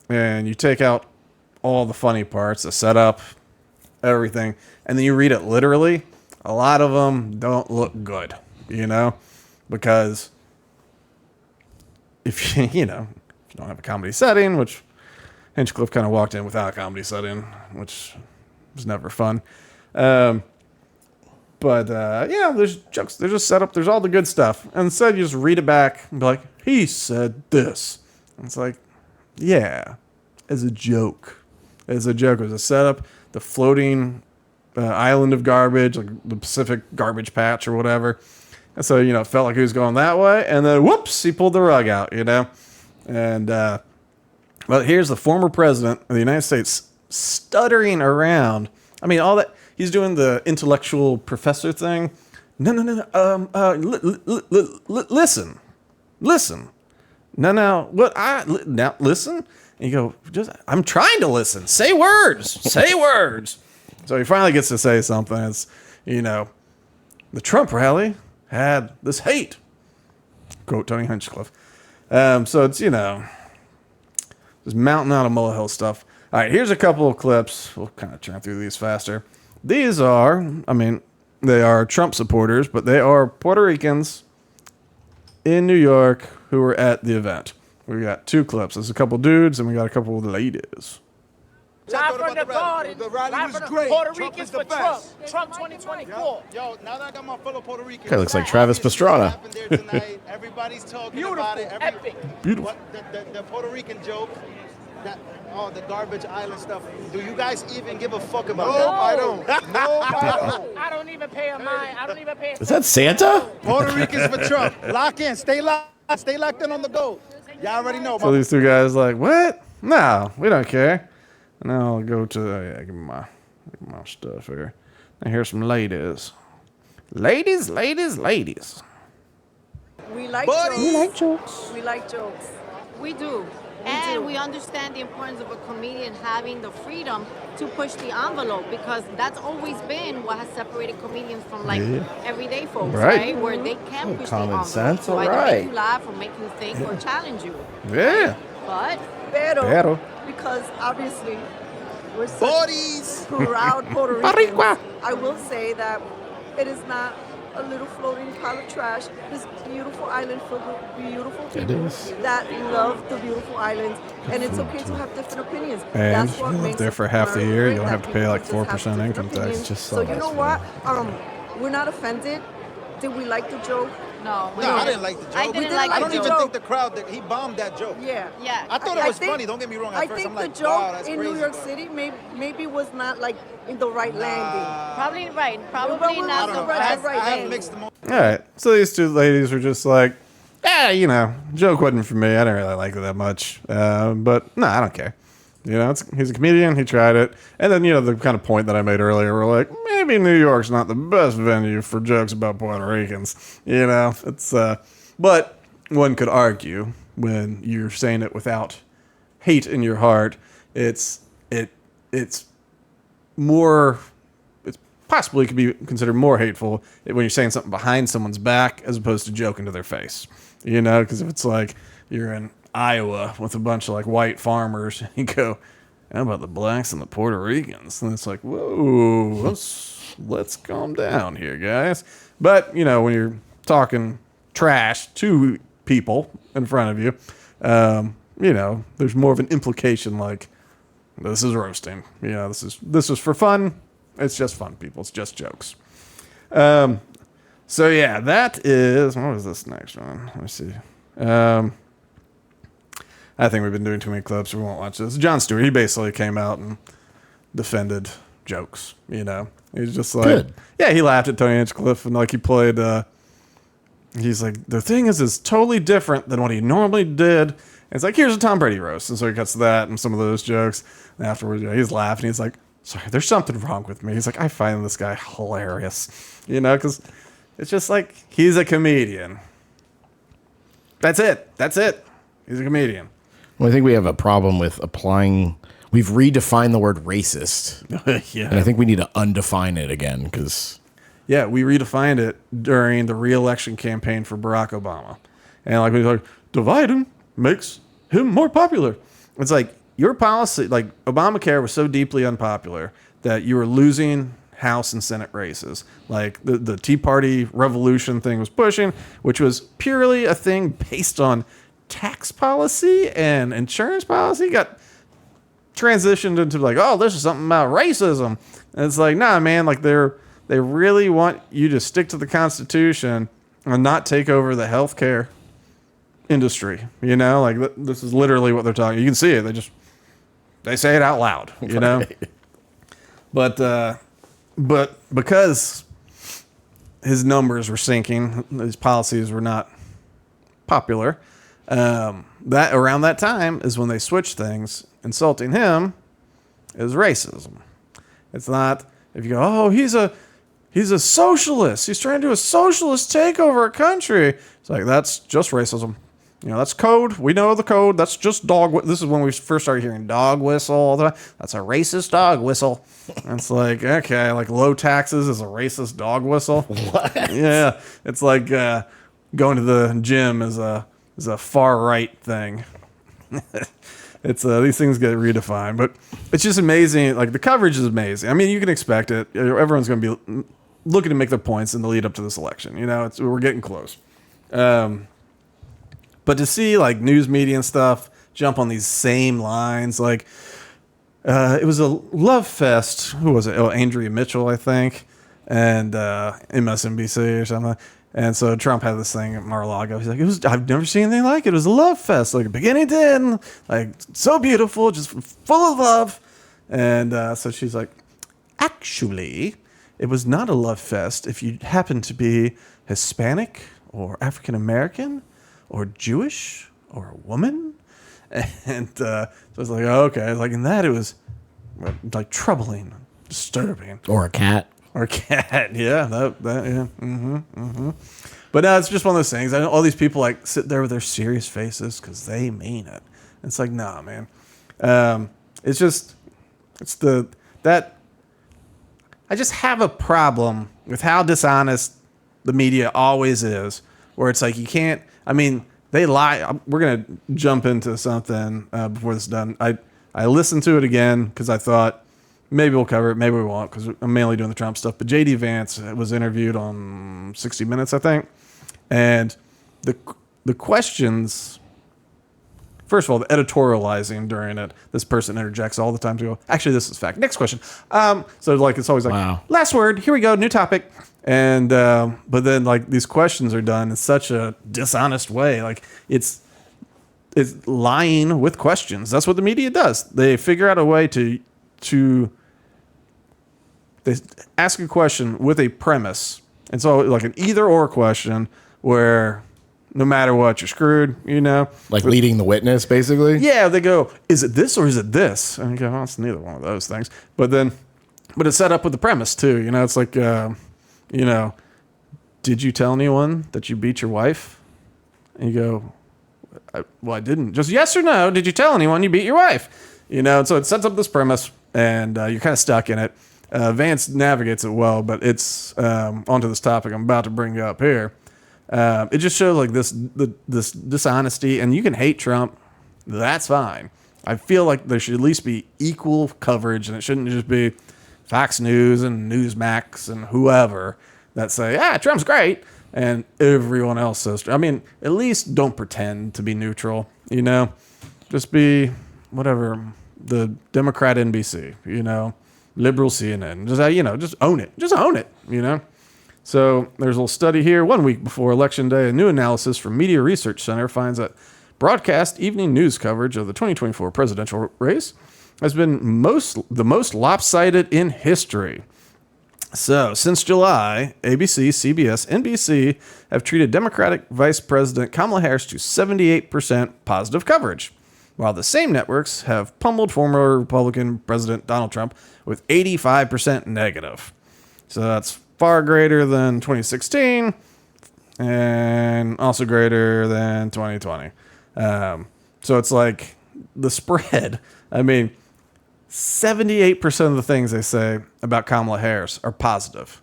and you take out all the funny parts, the setup, everything, and then you read it literally, a lot of them don't look good, because if if you don't have a comedy setting, which Hinchcliffe kind of walked in without a comedy setting, which was never fun. But there's jokes, there's a setup, there's all the good stuff. And instead you just read it back and be like, he said this. And it's like, yeah, as a joke. As a joke, as a setup, the floating island of garbage, like the Pacific garbage patch or whatever. And so, it felt like he was going that way. And then, whoops, he pulled the rug out, And, but here's the former president of the United States stuttering around. I mean, all that, he's doing the intellectual professor thing. No. Listen. No. Now, listen. And you go, I'm trying to listen. Say words. So he finally gets to say something. It's, the Trump rally had this hate. Quote Tony Hinchcliffe. So it's, this mountain out of molehill stuff. All right, here's a couple of clips. We'll kind of turn through these faster. These are, they are Trump supporters, but they are Puerto Ricans in New York who were at the event. We got two clips. There's a couple dudes, and we got a couple of ladies. Live from the garden. The rally Live was from great. Puerto Trump Ricans is the for best. Trump 2024. Yo, now that I got my fellow Puerto Ricans. Guy looks like Travis Pastrana. Everybody's talking Beautiful, about it. epic. Beautiful. The Puerto Rican joke. The garbage island stuff. Do you guys even give a fuck about that? I don't. I don't even pay a mind. I don't even pay. Is that Santa? Puerto Ricans for Trump. Lock in. Stay locked in on the go. Y'all already know. So these two guys like, what? No, we don't care. Now I'll go to give me my stuff here. And here's some ladies. Ladies. We like jokes. We like jokes. We do. And we understand the importance of a comedian having the freedom to push the envelope, because that's always been what has separated comedians from everyday folks, right? Where they can push the envelope sense, to either make you laugh or make you think or challenge you. Yeah. But Pero, because obviously we're such proud Puerto Ricans, I will say that it is not a little floating pile of trash. This beautiful island filled with beautiful people that love the beautiful islands, and it's okay to have different opinions. And That's what you live makes there it for half the year, you don't have to pay like people just 4% have income different tax. opinions. So you know what? We're not offended. Did we like the joke? no, No, I didn't like the joke. I didn't didn't like I the don't even joke. think the crowd that he bombed that joke. Yeah. Yeah. I thought it I was think- funny. Don't get me wrong. At I first, think I'm like, the joke wow, that's in crazy. New York but- City maybe was not like in the right landing. Probably right. Probably Well, not I the don't know. I right. have right. mixed emotions. All right. So these two ladies were just like, joke wasn't for me. I didn't really like it that much. But no, I don't care. He's a comedian. He tried it. And then, the kind of point that I made earlier, we're like, maybe New York's not the best venue for jokes about Puerto Ricans. It's, but one could argue when you're saying it without hate in your heart, it's more, it's possibly could be considered more hateful when you're saying something behind someone's back as opposed to joking to their face. Because if it's like you're in Iowa with a bunch of like white farmers, and you go, how about the blacks and the Puerto Ricans? And it's like, whoa, let's calm down here, guys. But when you're talking trash to people in front of you, there's more of an implication like, this is roasting. This is for fun. It's just fun, people. It's just jokes. So yeah, that is, what was this next one? Let me see. I think we've been doing too many clips. We won't watch this. Jon Stewart, he basically came out and defended jokes. He's just like, Good. Yeah, he laughed at Tony Hinchcliffe and like he played. He's like, the thing is totally different than what he normally did. And it's like, here's a Tom Brady roast, and so he cuts to that and some of those jokes. And afterwards, he's laughing. He's like, sorry, there's something wrong with me. He's like, I find this guy hilarious, because it's just like he's a comedian. That's it. He's a comedian. Well, I think we have a problem with applying. We've redefined the word racist. Yeah. And I think we need to undefine it again because. Yeah, we redefined it during the re-election campaign for Barack Obama. And like we were like, dividing makes him more popular. It's like your policy, like Obamacare was so deeply unpopular that you were losing House and Senate races. Like the Tea Party revolution thing was pushing, which was purely a thing based on tax policy and insurance policy, got transitioned into like, oh, this is something about racism. And it's like, nah, man, like they really want you to stick to the Constitution and not take over the healthcare industry. Like this is literally what they're talking. You can see it. They say it out loud, But because his numbers were sinking, his policies were not popular. That around that time is when they switched things. Insulting him is racism. It's not if you go, oh, he's a socialist. He's trying to do a socialist takeover a country. It's like that's just racism. That's code. We know the code. That's just dog. This is when we first started hearing dog whistle all the time. That's a racist dog whistle. And it's like, okay, like low taxes is a racist dog whistle. What? Yeah, it's like going to the gym is a far right thing. It's these things get redefined, but it's just amazing. Like the coverage is amazing. I mean, you can expect it. Everyone's going to be looking to make their points in the lead up to this election. We're getting close. But to see like news media and stuff jump on these same lines, like it was a love fest. Who was it? Oh, Andrea Mitchell, I think, and MSNBC or something. And so Trump had this thing at Mar-a-Lago. He's like, I've never seen anything like it. It was a love fest, like beginning to end, like so beautiful, just full of love. And so she's like, actually, it was not a love fest if you happen to be Hispanic or African American or Jewish or a woman. And so it's like, oh, okay. Like in that, it was like troubling, disturbing. Or a cat. Or a cat. Yeah. Yeah. But no, it's just one of those things. I know all these people like sit there with their serious faces because they mean it. It's like, nah, man. It's that I just have a problem with how dishonest the media always is, where it's like you can't, I mean, they lie. We're going to jump into something before this is done. I listened to it again because I thought maybe we'll cover it, maybe we won't, because I'm mainly doing the Trump stuff. But J.D. Vance was interviewed on 60 Minutes, I think. And the questions, first of all, the editorializing during it, this person interjects all the time to go, actually, this is fact. Next question. So like it's always like, wow. Last word, here we go, new topic. And but then like these questions are done in such a dishonest way. Like it's lying with questions. That's what the media does. They figure out a way to they ask a question with a premise. And so like an either or question where no matter what, you're screwed, you know? Like leading the witness, basically? Yeah, they go, is it this or is it this? And you go, well, it's neither one of those things. But it's set up with the premise, too. You know, it's like, you know, did you tell anyone that you beat your wife? And you go, well, I didn't. Just yes or no, did you tell anyone you beat your wife? You know, and so it sets up this premise, and you're kind of stuck in it. Vance navigates it well, but it's onto this topic I'm about to bring up here. It just shows like this dishonesty, and you can hate Trump. That's fine. I feel like there should at least be equal coverage, and it shouldn't just be Fox News and Newsmax and whoever that say, Trump's great, and everyone else says, I mean, at least don't pretend to be neutral, you know? Just be whatever, the Democrat NBC, you know, liberal CNN, just own it. Just own it, you know? So there's a little study here. 1 week before Election Day, a new analysis from Media Research Center finds that broadcast evening news coverage of the 2024 presidential race has been the most lopsided in history. So since July, ABC, CBS, NBC have treated Democratic Vice President Kamala Harris to 78% positive coverage, while the same networks have pummeled former Republican President Donald Trump with 85% negative. So that's far greater than 2016 and also greater than 2020. So it's like the spread. I mean, 78% of the things they say about Kamala Harris are positive,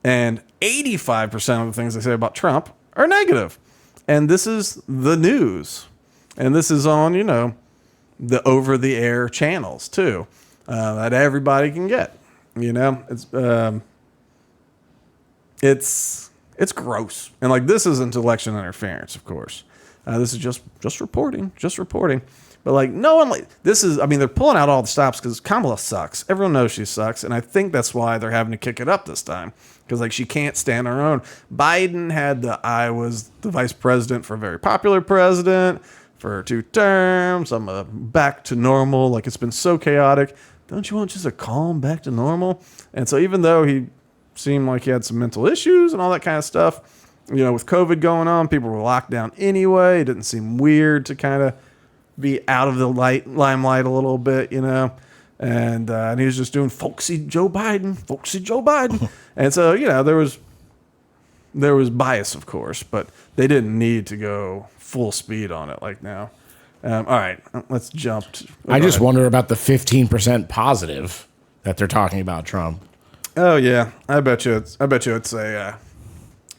and 85% of the things they say about Trump are negative. And this is the news. And this is on, you know, the over-the-air channels, too, that everybody can get. You know, it's gross. And, like, this isn't election interference, of course. This is just reporting. But, like, no one, like, this is, I mean, they're pulling out all the stops because Kamala sucks. Everyone knows she sucks. And I think that's why they're having to kick it up this time. Because, like, she can't stand on her own. Biden had I was the vice president for a very popular president for 2 terms. I'm back to normal. Like, it's been so chaotic. Don't you want just a calm back to normal? And so even though he seemed like he had some mental issues and all that kind of stuff, you know, with COVID going on, people were locked down anyway. It didn't seem weird to kind of be out of the limelight a little bit, you know. And he was just doing folksy Joe Biden. And so, you know, there was bias, of course, but they didn't need to go full speed on it like now. All right, let's jump. I just wonder about the 15% positive that they're talking about Trump. Oh yeah, I bet you it's a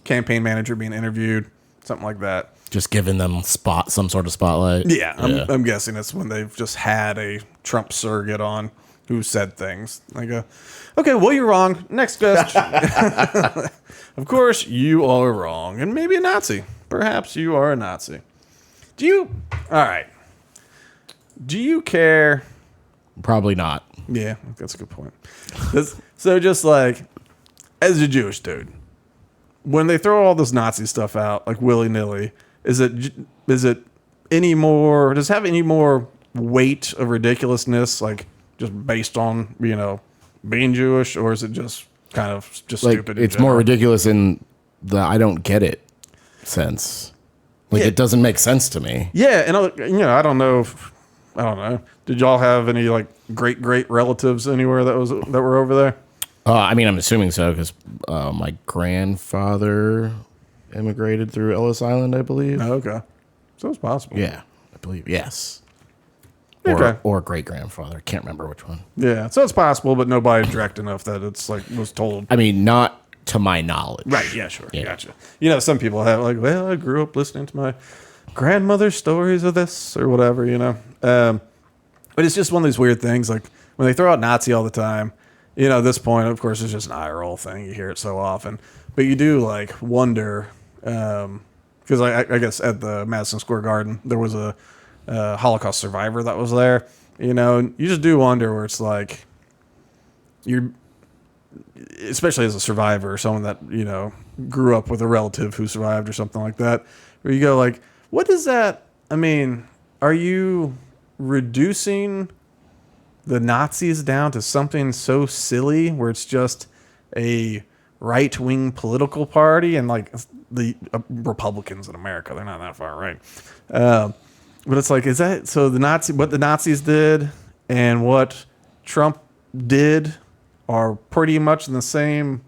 campaign manager being interviewed, something like that. Just giving them some sort of spotlight. Yeah, I'm guessing it's when they've just had a Trump surrogate on who said things. They go, okay, well, you're wrong. Next question. Of course, you are wrong. And maybe a Nazi. Perhaps you are a Nazi. All right. Do you care? Probably not. Yeah, that's a good point. So just like, as a Jewish dude, when they throw all this Nazi stuff out, like willy-nilly, does it have any more weight of ridiculousness, like just based on, you know, being Jewish, or is it just kind of just like, stupid? It's more ridiculous in the I don't get it sense. Like, it doesn't make sense to me. Yeah, and I don't know. Did y'all have any like great relatives anywhere that were over there? I mean, I'm assuming so because my grandfather immigrated through Ellis Island, I believe. Oh, okay, so it's possible. Yeah, I believe yes. Okay. Or great grandfather. Can't remember which one. Yeah, so it's possible, but nobody direct enough that it's like was told. I mean, not to my knowledge. Right. Yeah. Sure. Yeah. Gotcha. Some people have like, well, I grew up listening to my grandmother's stories of this or whatever. But it's just one of these weird things. Like when they throw out Nazi all the time. At this point, of course, it's just an eye roll thing. You hear it so often, but you do like wonder because I guess at the Madison Square Garden there was a Holocaust survivor that was there. And you just do wonder where it's like you're. Especially as a survivor, someone that, grew up with a relative who survived or something like that, where you go like, what is that? I mean, are you reducing the Nazis down to something so silly where it's just a right-wing political party and like the Republicans in America, they're not that far right. But it's like, is that, so what the Nazis did and what Trump did are pretty much in the same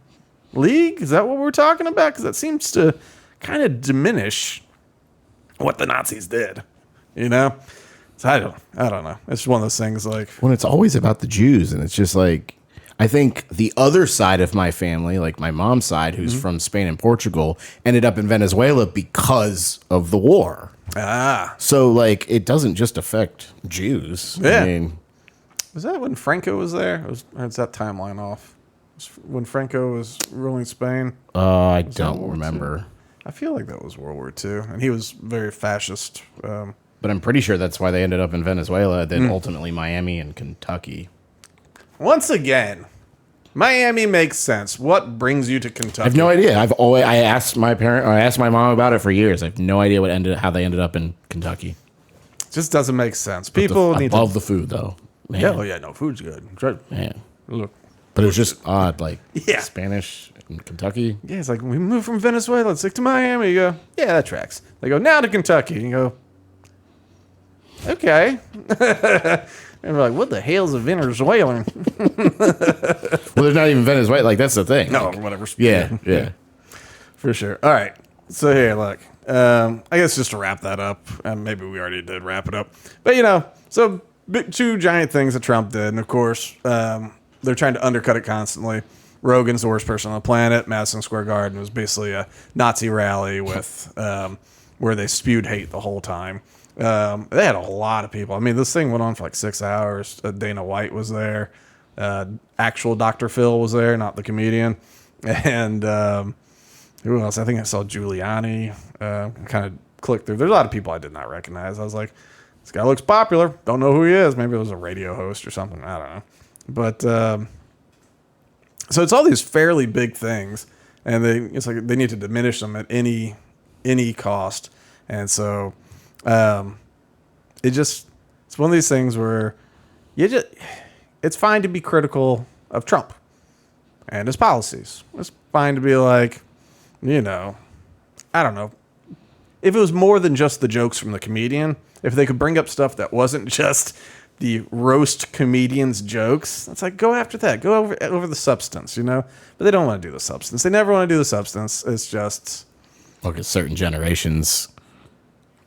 league? Is that what we're talking about? Because that seems to kind of diminish what the Nazis did, So I don't know. It's one of those things like when it's always about the Jews, and it's just like I think the other side of my family, like my mom's side, who's from Spain and Portugal, ended up in Venezuela because of the war. So like it doesn't just affect Jews. Yeah. I mean, was that when Franco was there? Is that timeline off? When Franco was ruling Spain? I don't remember. I feel like that was World War II, and he was very fascist. But I'm pretty sure that's why they ended up in Venezuela, then ultimately Miami and Kentucky. Once again, Miami makes sense. What brings you to Kentucky? I have no idea. I asked my mom about it for years. I have no idea how they ended up in Kentucky. Just doesn't make sense. People I love the food though. Man. Yeah, no, food's good. Man. Look. But it was just odd, like Yeah. Spanish in Kentucky. Yeah, it's like we moved from Venezuela, it's like to Miami. You go, yeah, that tracks. They go, now to Kentucky. You go, okay. And we're like, what the hell's a Venezuelan? Well, there's not even Venezuela. Like, that's the thing. No, like, whatever. Yeah. For sure. All right. So here, look. I guess just to wrap that up, and maybe we already did wrap it up. But, so two giant things that Trump did. And, of course, they're trying to undercut it constantly. Rogan's the worst person on the planet. Madison Square Garden was basically a Nazi rally with where they spewed hate the whole time. They had a lot of people. I mean, this thing went on for like 6 hours. Dana White was there. Actual Dr. Phil was there, not the comedian. And who else? I think I saw Giuliani. Kind of clicked through. There's a lot of people I did not recognize. I was like, this guy looks popular. Don't know who he is. Maybe it was a radio host or something. I don't know. But so it's all these fairly big things, and it's like they need to diminish them at any cost. And so it's one of these things where it's fine to be critical of Trump and his policies. It's fine to be like, I don't know. If it was more than just the jokes from the comedian, if they could bring up stuff that wasn't just the roast comedian's jokes, it's like, go after that. Go over the substance, But they don't want to do the substance. They never want to do the substance. It's just... Look at certain generations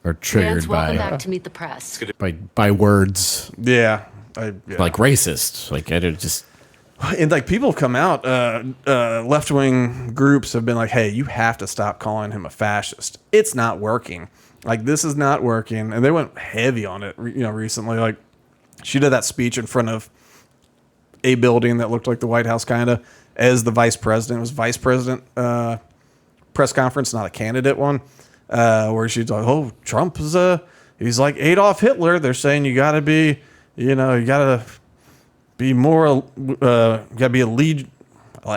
are triggered welcome back to Meet the Press. by words. Yeah. Like racist. Like, I just... And like people have come out, left-wing groups have been like, hey, you have to stop calling him a fascist. It's not working. Like, this is not working. And they went heavy on it, recently. Like, she did that speech in front of a building that looked like the White House, kind of, as the vice president. It was vice president press conference, not a candidate one, where she's like, oh, Trump is he's like Adolf Hitler. They're saying you got to be, you got to be more, you got to be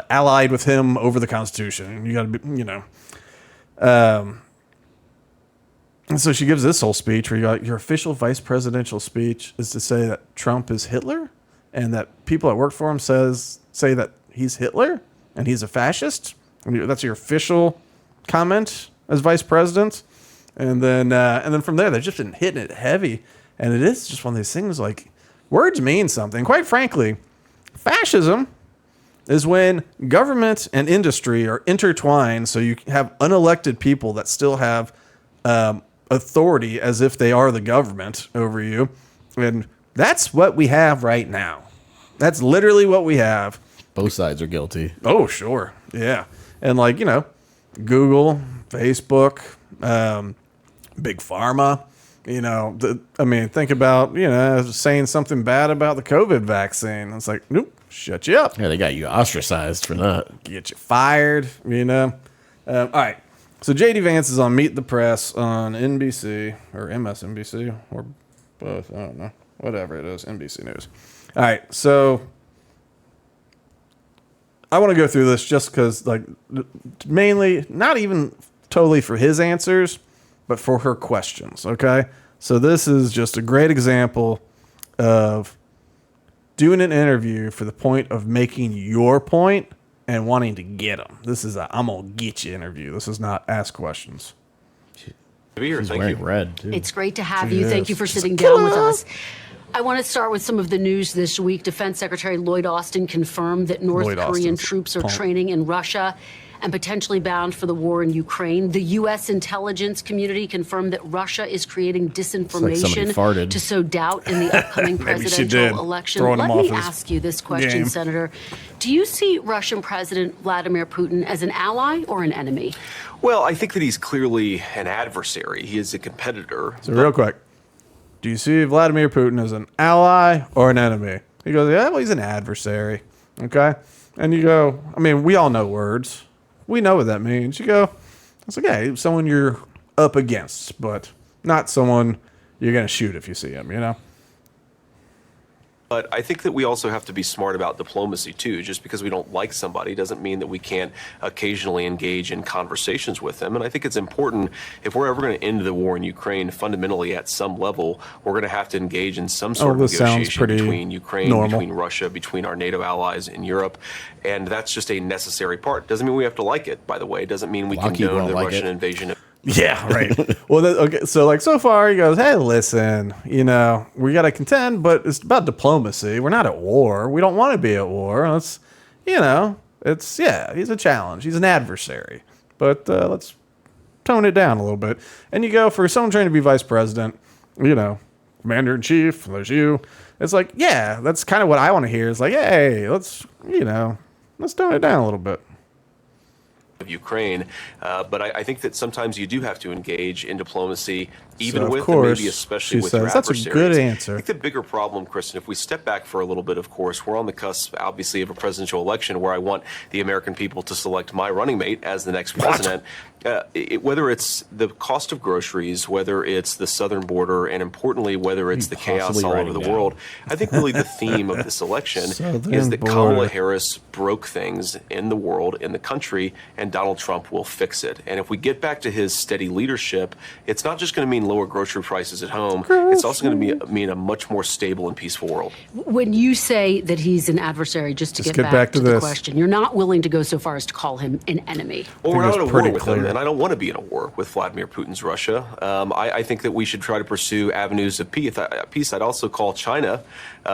allied with him over the Constitution. You got to be, and so she gives this whole speech where your official vice presidential speech is to say that Trump is Hitler and that people that work for him say that he's Hitler and he's a fascist. I mean, that's your official comment as vice president. And then from there, they've just been hitting it heavy. And it is just one of these things like words mean something. Quite frankly, fascism is when government and industry are intertwined, so you have unelected people that still have authority as if they are the government over you. And that's what we have right now. That's literally what we have. Both sides are guilty. Oh, sure. Yeah. And Google, Facebook, Big Pharma, think about, saying something bad about the COVID vaccine. It's like, nope, shut you up. Yeah, they got you ostracized for that. Get you fired, All right. So J.D. Vance is on Meet the Press on NBC or MSNBC or both. I don't know. Whatever it is, NBC News. All right. So I want to go through this just because, mainly, not even totally for his answers, but for her questions. Okay. So this is just a great example of doing an interview for the point of making your point and wanting to get them. This is I'm going to get you interview. This is not ask questions. She's wearing red, too. It's great to have you. Thank you for sitting down with us. I want to start with some of the news this week. Defense Secretary Lloyd Austin confirmed that North Korean troops are training in Russia and potentially bound for the war in Ukraine. The U.S. intelligence community confirmed that Russia is creating disinformation to sow doubt in the upcoming presidential election. Let me ask you this question, Senator. Do you see Russian President Vladimir Putin as an ally or an enemy? Well, I think that he's clearly an adversary. He is a competitor. So real quick, do you see Vladimir Putin as an ally or an enemy? He goes, yeah, well, he's an adversary. Okay? And you go, we all know words. We know what that means. You go, it's like, hey, someone you're up against, but not someone you're going to shoot if you see him, But I think that we also have to be smart about diplomacy, too. Just because we don't like somebody doesn't mean that we can't occasionally engage in conversations with them. And I think it's important, if we're ever going to end the war in Ukraine, fundamentally at some level, we're going to have to engage in some sort of negotiation between Ukraine, between Russia, between our NATO allies in Europe. And that's just a necessary part. Doesn't mean we have to like it, by the way. It doesn't mean we condone the Russian invasion of... Yeah, right. Well, okay. So far he goes, hey, listen, we got to contend, but it's about diplomacy. We're not at war. We don't want to be at war. Let's, he's a challenge. He's an adversary, but let's tone it down a little bit. And you go for someone trying to be vice president, commander in chief, there's you. It's like, yeah, that's kind of what I want to hear. It's like, hey, let's tone it down a little bit. Of Ukraine, but I think that sometimes you do have to engage in diplomacy, even so with course, and maybe especially with your adversaries. That's a good answer. I think the bigger problem, Kristen, if we step back for a little bit, of course, we're on the cusp, obviously, of a presidential election where I want the American people to select my running mate as the next president. Whether it's the cost of groceries, whether it's the southern border, and importantly, whether it's the chaos all over the world, I think really the theme of this election is that Kamala Harris broke things in the world, in the country, and Donald Trump will fix it. And if we get back to his steady leadership, it's not just going to mean lower grocery prices at home. It's also going to mean a much more stable and peaceful world. When you say that he's an adversary, just to get back to the question, you're not willing to go so far as to call him an enemy. Well, we're not at a war with him, and I don't want to be in a war with Vladimir Putin's Russia. I think that we should try to pursue avenues of peace. I'd also call China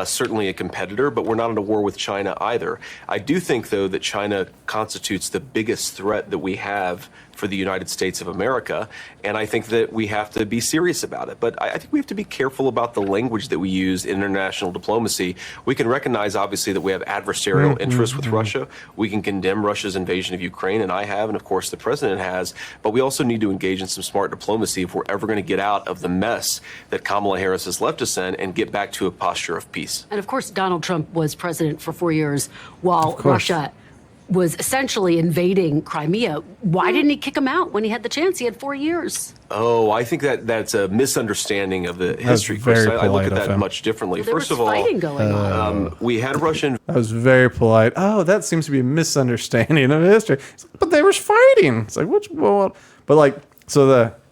certainly a competitor, but we're not in a war with China either. I do think, though, that China constitutes the biggest threat that we have for the United States of America, and I think that we have to be serious about it. But I think we have to be careful about the language that we use in international diplomacy. We can recognize, obviously, that we have adversarial interests with Russia. We can condemn Russia's invasion of Ukraine, and I have, and of course the president has, but we also need to engage in some smart diplomacy if we're ever going to get out of the mess that Kamala Harris has left us in and get back to a posture of peace. And of course, Donald Trump was president for 4 years while Russia was essentially invading Crimea. Why didn't he kick him out when he had the chance? He had 4 years. Oh, I think that's a misunderstanding of the history, Chris. I look at that much differently. Well, First of all, we had Russian. That was very polite. Oh, that seems to be a misunderstanding of history. But they were fighting. It's like,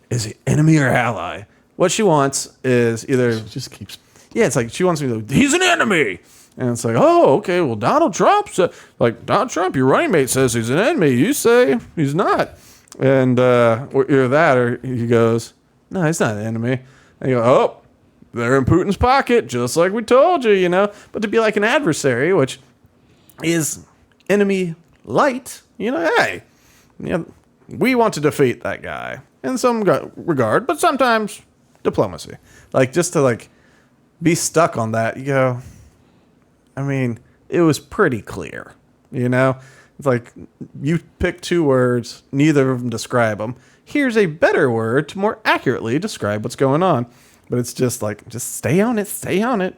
is he enemy or ally? What she wants is either just keeps. Yeah, it's like she wants me to. He's an enemy. And it's like, oh, okay, well, Donald Trump, your running mate says he's an enemy. You say he's not. And either that or he goes, No, he's not an enemy. And you go, oh, they're in Putin's pocket, just like we told you, But to be like an adversary, which is enemy light, hey, we want to defeat that guy in some regard, but sometimes diplomacy. Like, just to, like, be stuck on that, you go, I mean, it was pretty clear, It's like, you pick two words, neither of them describe them. Here's a better word to more accurately describe what's going on. But it's just like, just stay on it, stay on it.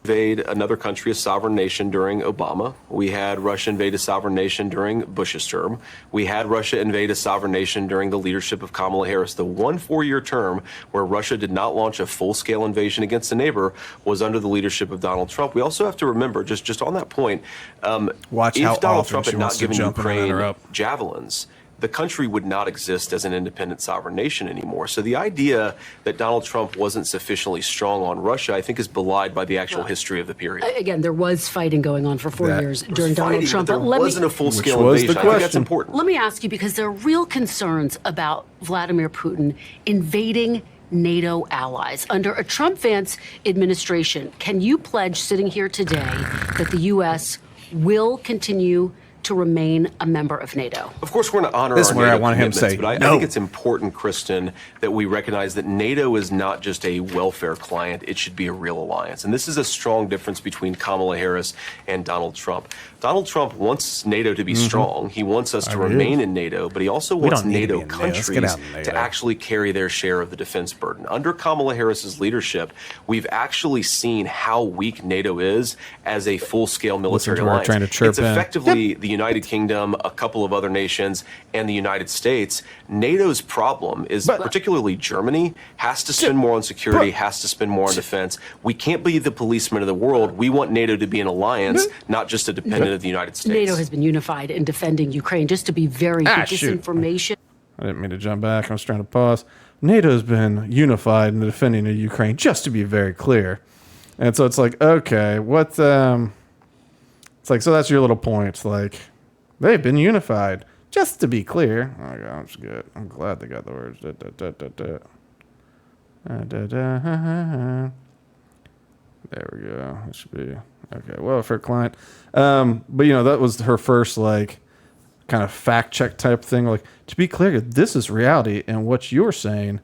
Invade another country, a sovereign nation, during Obama. We had Russia invade a sovereign nation during Bush's term. We had Russia invade a sovereign nation during the leadership of Kamala Harris. The 1 4-year term where Russia did not launch a full-scale invasion against a neighbor was under the leadership of Donald Trump. We also have to remember, just on that point, if Donald Trump had not given Ukraine javelins, the country would not exist as an independent sovereign nation anymore. So the idea that Donald Trump wasn't sufficiently strong on Russia, I think, is belied by the actual history of the period. Again, there was fighting going on for 4 years during Donald Trump. But there wasn't a full-scale invasion. I think that's important. Let me ask you, because there are real concerns about Vladimir Putin invading NATO allies. Under a Trump-Vance administration, can you pledge, sitting here today, that the U.S. will continue to remain a member of NATO? Of course, we're going to honor our NATO commitments, but I think it's important, Kristen, that we recognize that NATO is not just a welfare client. It should be a real alliance. And this is a strong difference between Kamala Harris and Donald Trump. Donald Trump wants NATO to be strong. He wants us to remain in NATO, but he also wants NATO countries to actually carry their share of the defense burden. Under Kamala Harris's leadership, we've actually seen how weak NATO is as a full-scale military alliance. It's effectively the United Kingdom, a couple of other nations, and the United States. NATO's problem is, particularly Germany, has to spend more on security, has to spend more on defense. We can't be the policemen of the world. We want NATO to be an alliance, not just a dependent of the United States. NATO has been unified in defending Ukraine. Just to be very disinformation. I didn't mean to jump back. I was trying to pause. NATO's been unified in the defending of Ukraine, just to be very clear. And so it's like, okay, what... It's like, so that's your little point. It's like, they've been unified. Just to be clear. Oh, my God, that's good. I'm glad they got the words. There we go. It should be, okay, well, for a client. But, that was her first, like, kind of fact check type thing. Like, to be clear, this is reality, and what you're saying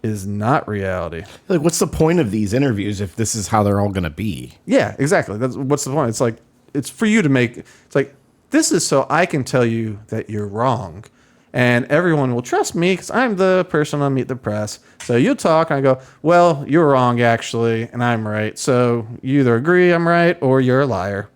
is not reality. Like, what's the point of these interviews if this is how they're all going to be? Yeah, exactly. What's the point? It's like, it's for you to make, it's like, this is so I can tell you that you're wrong. And everyone will trust me because I'm the person on Meet the Press. So you talk, and I go, well, you're wrong, actually, and I'm right. So you either agree I'm right or you're a liar.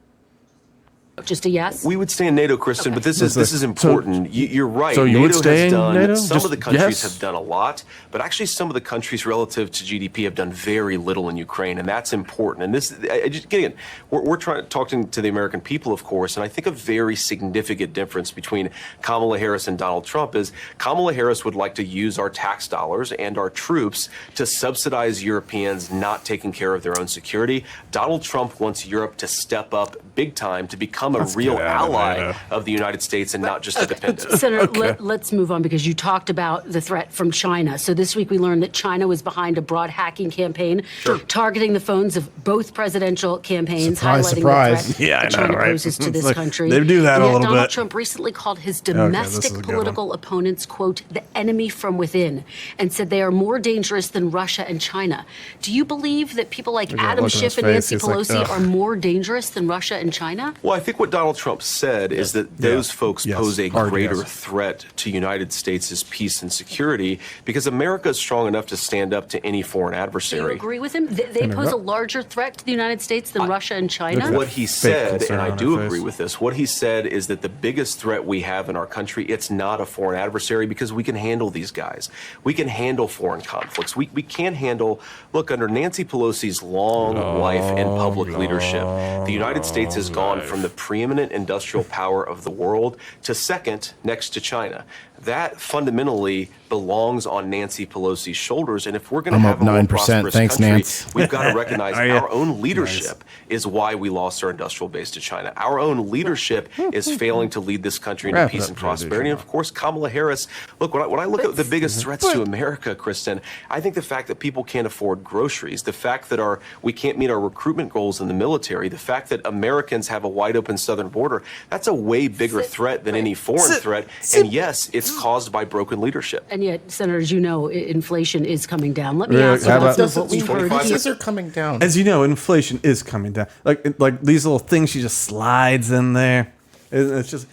Just a yes? We would stay in NATO, Kristen, but this is important. You're right. So you would stay in NATO? Some of the countries have done a lot, but actually some of the countries relative to GDP have done very little in Ukraine, and that's important. And this, again, we're talking to the American people, of course, and I think a very significant difference between Kamala Harris and Donald Trump is Kamala Harris would like to use our tax dollars and our troops to subsidize Europeans not taking care of their own security. Donald Trump wants Europe to step up big time to become a real ally of the United States and not just a dependent. Senator, let's move on, because you talked about the threat from China. So this week we learned that China was behind a broad hacking campaign targeting the phones of both presidential campaigns, highlighting the threat that China poses to this country. They do that a little bit. Donald Trump recently called his domestic political opponents, quote, the enemy from within, and said they are more dangerous than Russia and China. Do you believe that people like Adam Schiff and Nancy Pelosi are more dangerous than Russia and China? Well, I think what Donald Trump said is that those folks pose a greater threat to United States' peace and security because America is strong enough to stand up to any foreign adversary. Do you agree with him? They pose a larger threat to the United States than Russia and China? What he said, and I do agree with this, what he said is that the biggest threat we have in our country, it's not a foreign adversary because we can handle these guys. We can handle foreign conflicts. We can't handle, look, under Nancy Pelosi's long life in public leadership, the United States has gone from the preeminent industrial power of the world to second next to China. that fundamentally belongs on Nancy Pelosi's shoulders. And if we're going to I'm have up a more 9%. prosperous Thanks, country, Nance. we've got to recognize Are ya? our own leadership is why we lost our industrial base to China. Our own leadership is failing to lead this country into Wrap it peace up, and Joe, prosperity. And of course, Kamala Harris, look, when I look at the biggest threats to America, Kristen, I think the fact that people can't afford groceries, the fact that we can't meet our recruitment goals in the military, the fact that Americans have a wide open southern border, that's a way bigger threat than any foreign threat. And yes, it's caused by broken leadership. And yet, Senators, you know, inflation is coming down. Let me Yeah, ask you how about about- some of what we've heard Prices here. are coming down. As you know, inflation is coming down. Like these little things she just slides in there. It's just,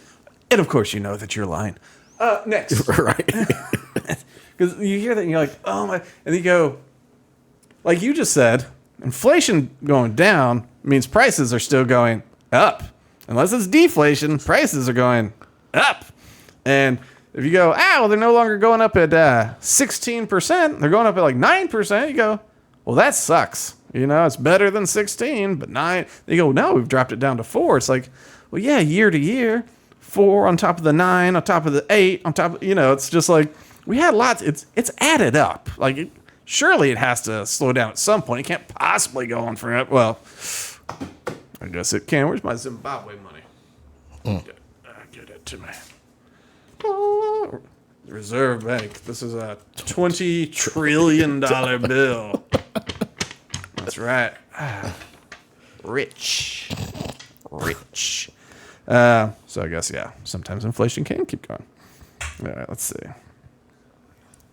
and of course you know that you're lying. Next, Right. because you hear that and you're like, oh my, and you go, like you just said, inflation going down means prices are still going up. Unless it's deflation, prices are going up. And if you go, they're no longer going up at 16%, they're going up at like 9%, you go, well, that sucks. You know, it's better than 16, but 9. You go, no, we've dropped it down to 4. It's like, well, yeah, year to year, 4 on top of the 9, on top of the 8, on top of, you know, it's just like, we had lots, it's added up. Like, surely it has to slow down at some point. It can't possibly go on forever. Well, I guess it can. Where's my Zimbabwe money? Get it to me. Reserve Bank. This is a $20 trillion bill. That's right. Rich. So I guess, yeah, sometimes inflation can keep going. All right, let's see.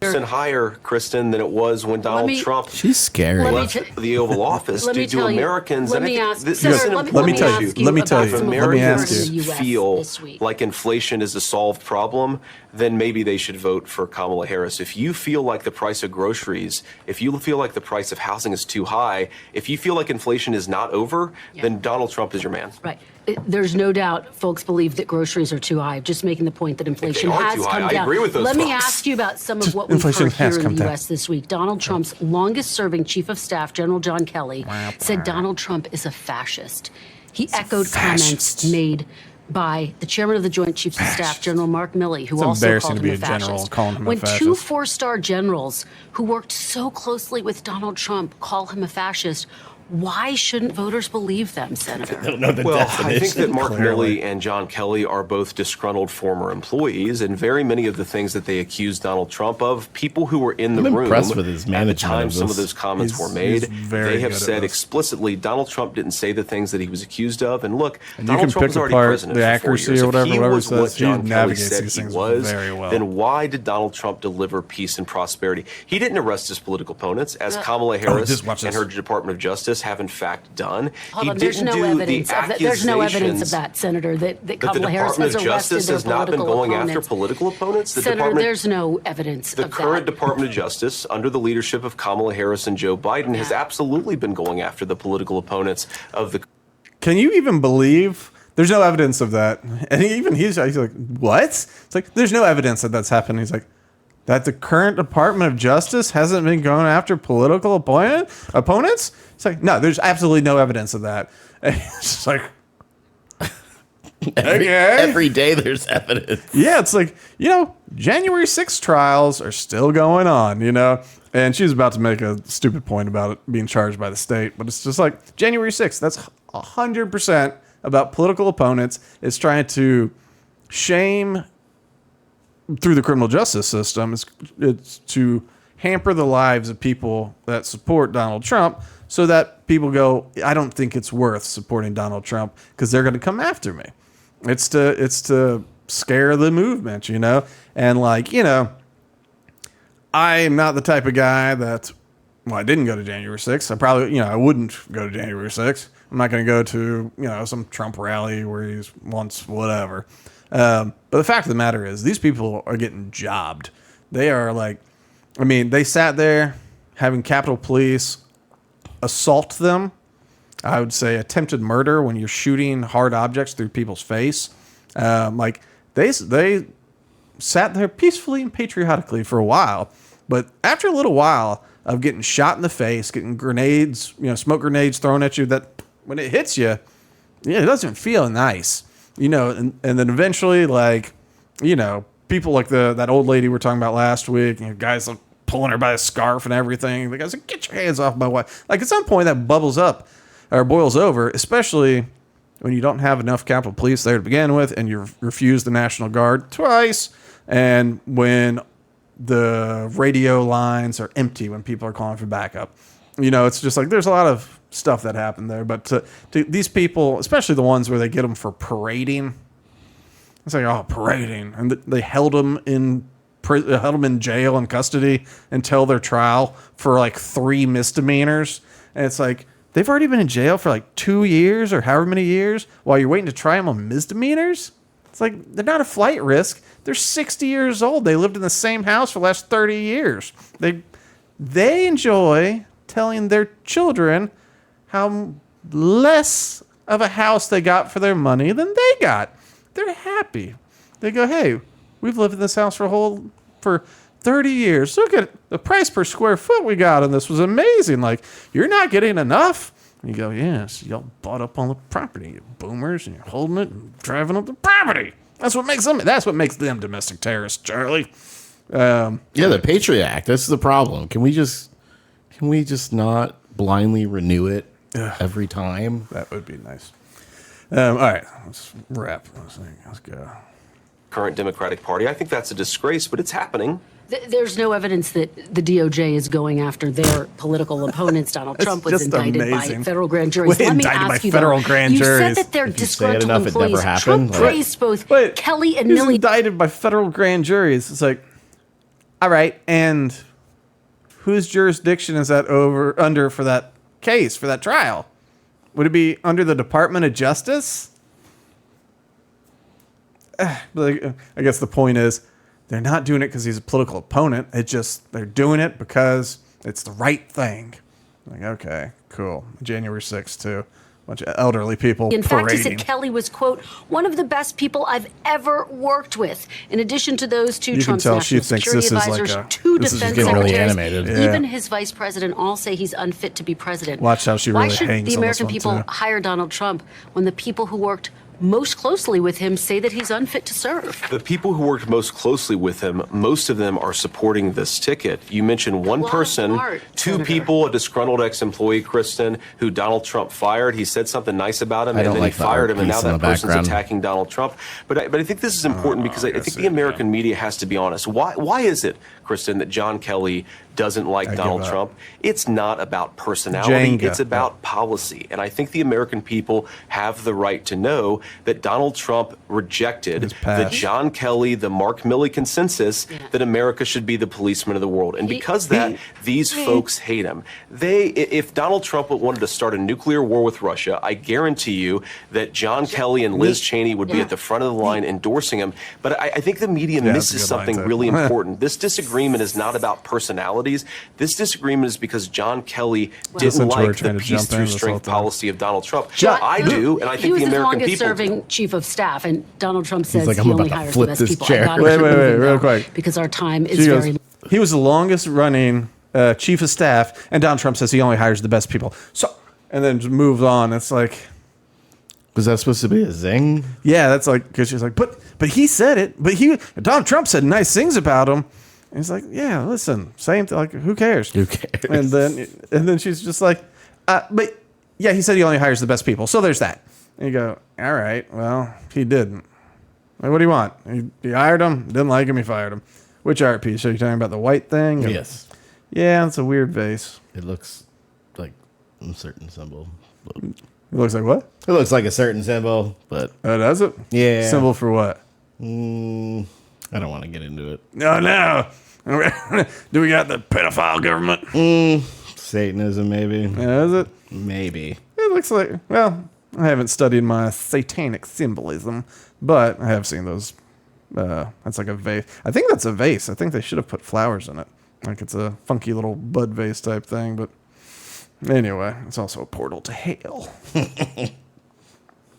percent higher, Kristen, than it was when Donald Trump She's scary. left the Oval Office. Let me Do tell you. Americans? Let and I me think ask. this Senator, is an let me important tell you. ask Let me about tell you. some of Let me what ask we've heard you. in the US feel this week. like inflation is a solved problem, then maybe they should vote for Kamala Harris. If you feel like the price of groceries, if you feel like the price of housing is too high, if you feel like inflation is not over, then Donald Trump is your man. Right. There's no doubt folks believe that groceries are too high. Just making the point that inflation are has too high, come I down. agree with those Let me folks. ask you about some of what we've Inflation heard here has in come the down. U.S. this week. Donald Trump's longest-serving chief of staff, General John Kelly, said Donald Trump is a fascist. He echoed comments made by the chairman of the Joint Chiefs of Staff, General Mark Milley, who It's also embarrassing called to be him a general fascist. calling him a When two fascist. four-star generals who worked so closely with Donald Trump call him a fascist, why shouldn't voters believe them, Senator? Well, I think that Mark Milley and John Kelly are both disgruntled former employees, and very many of the things that they accuse Donald Trump of, people who were in the I'm room impressed with his at the management time of some of this. those comments He's- were made. he's very They have good at said this. explicitly Donald Trump didn't say the things that he was accused of. And look, And you Donald can Trump pick was already apart president the for 4 accuracy years. or If whatever, he whatever was says, what he John Kelly navigates said these he things was, very well. then why did Donald Trump deliver peace and prosperity? He didn't arrest his political opponents, as Kamala Harris just watch and this. her Department of Justice have in fact done. Hold He on, there's didn't no do evidence the of that. There's no evidence of accusations that, Senator, that that the Kamala Harris Department has of arrested Justice their has not been political going after opponents. political opponents. The Senator, Department, there's no evidence the of current that. Department of Justice, under the leadership of Kamala Harris and Joe Biden, has absolutely been going after the political opponents of the. Can you even believe? There's no evidence of that. And he's like, what? It's like, there's no evidence that that's happened. He's like, that the current Department of Justice hasn't been going after political opponents? It's like, no, there's absolutely no evidence of that. And it's just like, Every day there's evidence. yeah, it's like, January 6th trials are still going on, And she's about to make a stupid point about it being charged by the state. But it's just like, January 6th, that's 100% about political opponents. It's trying to shame through the criminal justice system. It's to hamper the lives of people that support Donald Trump so that people go, I don't think it's worth supporting Donald Trump because they're going to come after me. It's to scare the movement, And I am not the type of guy that, I didn't go to January 6th. I probably, I wouldn't go to January 6th. I'm not going to go to, some Trump rally where he's once whatever. But the fact of the matter is these people are getting jobbed. They are they sat there having Capitol Police assault them. I would say attempted murder when you're shooting hard objects through people's face. They sat there peacefully and patriotically for a while. But after a little while of getting shot in the face, getting grenades, smoke grenades thrown at you, that when it hits you, it doesn't feel nice, and then eventually, people like that old lady we were talking about last week, guys like pulling her by a scarf and everything. The guy's like, get your hands off my wife. Like, at some point that bubbles up or boils over, especially when you don't have enough Capitol Police there to begin with, and you refuse the National Guard twice, and when the radio lines are empty when people are calling for backup. It's just like there's a lot of stuff that happened there. But to these people, especially the ones where they get them for parading, it's like, oh, parading. And they held them in jail and custody until their trial for like 3 misdemeanors. And it's like, they've already been in jail for like 2 years or however many years while you're waiting to try them on misdemeanors. It's like, they're not a flight risk. They're 60 years old. They lived in the same house for the last 30 years. They enjoy telling their children how less of a house they got for their money than they got. They're happy. They go, hey, we've lived in this house for 30 years. Look at the price per square foot we got on this was amazing. Like, you're not getting enough. And you go, yes, y'all bought up on the property, you boomers, and you're holding it and driving up the property. That's what makes them domestic terrorists, Charlie. The Patriot Act. That's the problem. Can we just not blindly renew it every time? That would be nice. All right, let's wrap. Let's go. Current Democratic Party. I think that's a disgrace, but it's happening. There's no evidence that the DOJ is going after their political opponents. Donald Trump was indicted by federal grand juries. Let me ask you, though, you said that they're disgruntled employees. Trump praised both Kelly and Milley. Indicted by federal grand juries. It's like, all right, and whose jurisdiction is that under for that case, for that trial? Would it be under the Department of Justice? I guess the point is, they're not doing it because he's a political opponent. They're doing it because it's the right thing. Like, okay, cool. January 6th, too. A bunch of elderly people In fact, he parading. said Kelly was, quote, one of the best people I've ever worked with. In addition to those two, Trump's national security advisors, 2 defense secretaries, even his vice president, all say he's unfit to be president. Watch how she really Why should hangs the on this American one, people too. hire Donald Trump when the people who worked most closely with him say that he's unfit to serve? The people who worked most closely with him, most of them are supporting this ticket. You mentioned one person, 2 people, a disgruntled ex-employee, Kristen, who Donald Trump fired. He said something nice about him, and then he fired him, and now that person's attacking Donald Trump. But I think this is important because I think the American media has to be honest. Why is it, Kristen, that John Kelly doesn't like Donald Trump? It's not about personality. It's about policy. And I think the American people have the right to know that Donald Trump rejected the John Kelly, the Mark Milley consensus that America should be the policeman of the world. And because these folks hate him. If Donald Trump wanted to start a nuclear war with Russia, I guarantee you that John Kelly and Liz Cheney would be at the front of the line endorsing him. But I think the media misses something really important. This disagreement is not about personalities. This disagreement is because John Kelly didn't like the peace through strength policy of Donald Trump. I do, and I think the American people. He was the longest-serving chief of staff, and Donald Trump says like, he only hires the best people. Wait, real quick. Because our time is very. He was the longest-running chief of staff, and Donald Trump says he only hires the best people. So, and then moves on. It's like, was that supposed to be a zing? Yeah, that's like, because she's like, but he said it. But Donald Trump said nice things about him. And he's like, yeah, listen, same thing. Like, who cares? Who cares? And then she's just like, but yeah, he said he only hires the best people. So there's that. And you go, all right, well, he didn't. Like, what do you want? He hired him, didn't like him, he fired him. Which art piece? Are you talking about the white thing? Yes. Yeah, it's a weird vase. It looks like a certain symbol. It looks like what? It looks like a certain symbol, but... Oh, does it? Yeah. Symbol for what? I don't want to get into it. No. Do we got the pedophile government? Satanism, maybe. Yeah, is it? Maybe. It looks like... Well, I haven't studied my satanic symbolism, but I have seen those. That's like a vase. I think that's a vase. I think they should have put flowers in it. Like it's a funky little bud vase type thing, but anyway, it's also a portal to hell.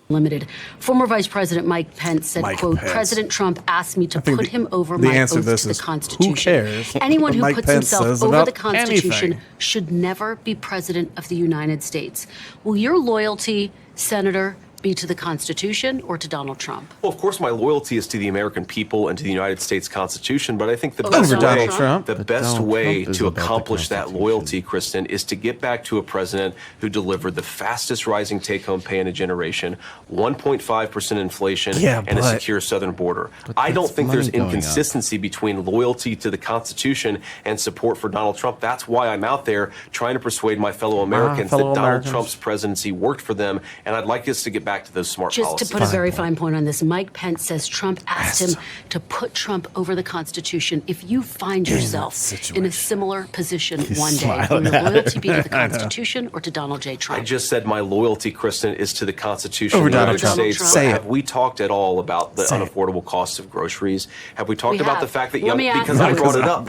Limited. Former Vice President Mike Pence said, quote, President Trump asked me to put him over my oath to the Constitution. Who cares? Anyone who puts himself over the Constitution should never be President of the United States. Will your loyalty, Senator, be to the Constitution or to Donald Trump? Well, of course, my loyalty is to the American people and to the United States Constitution, but I think the best way to accomplish that loyalty, Kristen, is to get back to a president who delivered the fastest rising take-home pay in a generation, 1.5% inflation, and a secure southern border. I don't think there's inconsistency between loyalty to the Constitution and support for Donald Trump. That's why I'm out there trying to persuade my fellow Americans that Donald Trump's presidency worked for them, and I'd like us to get back to those smart policies. Just to put a very fine point on this, Mike Pence says Trump asked him to put Trump over the Constitution. If you find yourself in a similar position one day, will your loyalty be to the Constitution or to Donald J. Trump? I just said my loyalty, Kristen, is to the Constitution over of the Donald United Trump. States. Say Have we talked at all about the unaffordable costs of groceries? Have we talked about the fact that because I brought it up,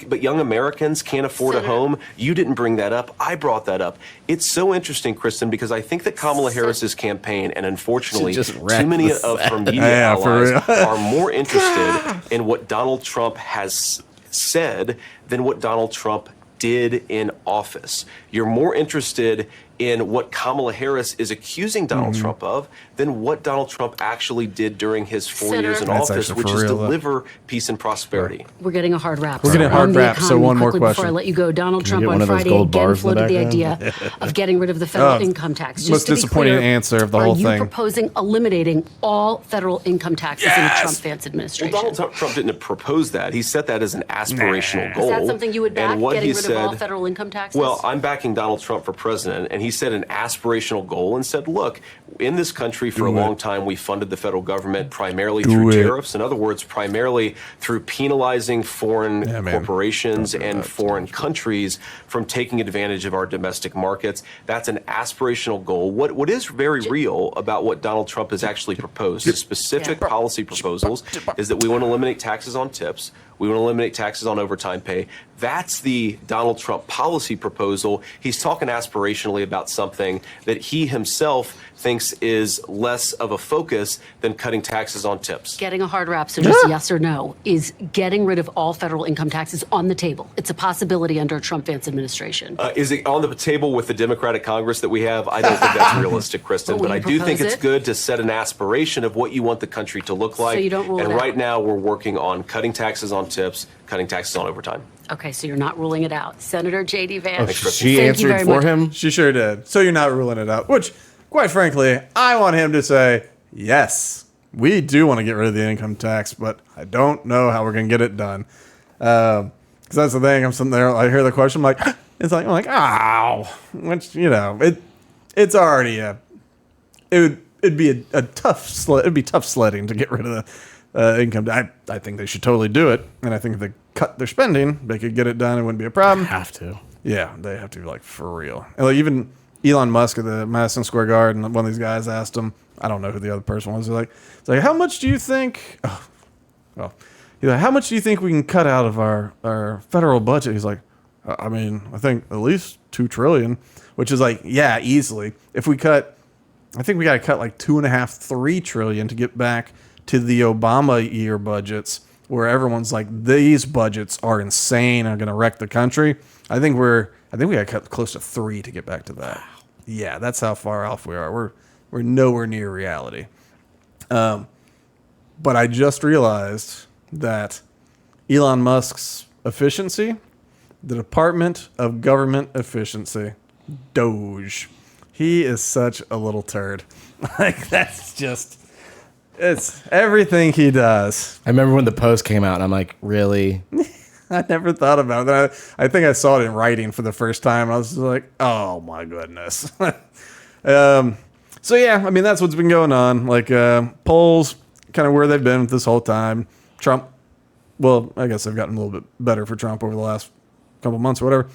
but young Americans can't afford a home? You didn't bring that up. I brought that up. It's so interesting, Kristen, because I think that Kamala Harris's campaign, and unfortunately, too many of her media allies are more interested in what Donald Trump has said than what Donald Trump did in office. You're more interested in what Kamala Harris is accusing Donald Trump of than what Donald Trump actually did during his 4 years in office, which is deliver peace and prosperity. We're getting a hard wrap. We're getting a hard wrap, so one more question. Before I let you go, Donald Trump on Friday again floated the idea of getting rid of the federal income tax. Most disappointing answer of the whole thing. Are you proposing eliminating all federal income taxes in the Trump-Vance administration? Well, Donald Trump didn't propose that. He set that as an aspirational goal. Is that something you would back, and what getting he rid said, of all federal income taxes? Well, I'm backing Donald Trump for president, and he set an aspirational goal and said, look, in this country for a long time, we funded the federal government primarily through tariffs. In other words, primarily through penalizing foreign corporations and foreign countries from taking advantage of our domestic markets. That's an aspirational goal. What is very real about what Donald Trump has actually proposed, his specific policy proposals, is that we want to eliminate taxes on tips. We want to eliminate taxes on overtime pay. That's the Donald Trump policy proposal. He's talking aspirationally about something that he himself thinks is less of a focus than cutting taxes on tips. Getting a hard wrap, so just yes or no, is getting rid of all federal income taxes on the table. It's a possibility under a Trump-Vance administration. Is it on the table with the Democratic Congress that we have? I don't think that's realistic, Kristen, but I do think it's good to set an aspiration of what you want the country to look like. So you don't rule it out. Right now we're working on cutting taxes on tips, cutting taxes on overtime. Okay, so you're not ruling it out. Senator J.D. Vance. She answered for him? She sure did. So you're not ruling it out, which, quite frankly, I want him to say, yes, we do want to get rid of the income tax, but I don't know how we're going to get it done. Because that's the thing. I'm sitting there, I hear the question, I'm like, ow. Which, it's already it'd be a tough it'd be tough sledding to get rid of the income. I think they should totally do it, and I think if they cut their spending, they could get it done. It wouldn't be a problem. Have to. Yeah, they have to be like for real. And like even Elon Musk at the Madison Square Garden, one of these guys asked him, I don't know who the other person was. It's like, how much do you think? He's like, how much do you think we can cut out of our federal budget? He's like, I think at least $2 trillion, which is like, yeah, easily. If we cut, I think we got to cut like $2.5, $3 trillion to get back to the Obama year budgets, where everyone's like, these budgets are insane and are going to wreck the country. I think we got to cut close to 3 to get back to that. Wow. Yeah, that's how far off we are. We're nowhere near reality. But I just realized that Elon Musk's efficiency, the Department of Government Efficiency, Doge, he is such a little turd. Like, that's just... It's everything he does. I remember when the post came out, and I'm like, really? I never thought about that. I think I saw it in writing for the first time. I was just like, oh, my goodness. So, yeah, that's what's been going on. Like, polls, kind of where they've been this whole time. Trump, well, I guess they've gotten a little bit better for Trump over the last couple months or whatever.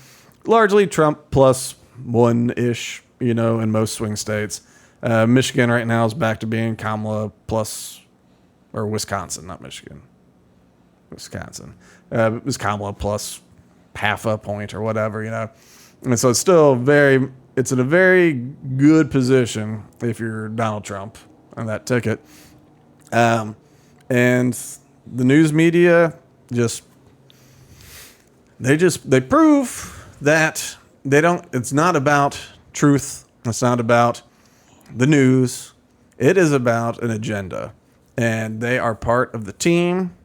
Largely Trump plus 1-ish, in most swing states. Michigan right now is back to being Kamala plus, or Wisconsin, not Michigan. Wisconsin. It was Kamala plus half a point or whatever, And so it's still it's in a very good position if you're Donald Trump on that ticket. And the news media they prove that it's not about truth. It's not about the news. It is about an agenda, and they are part of the team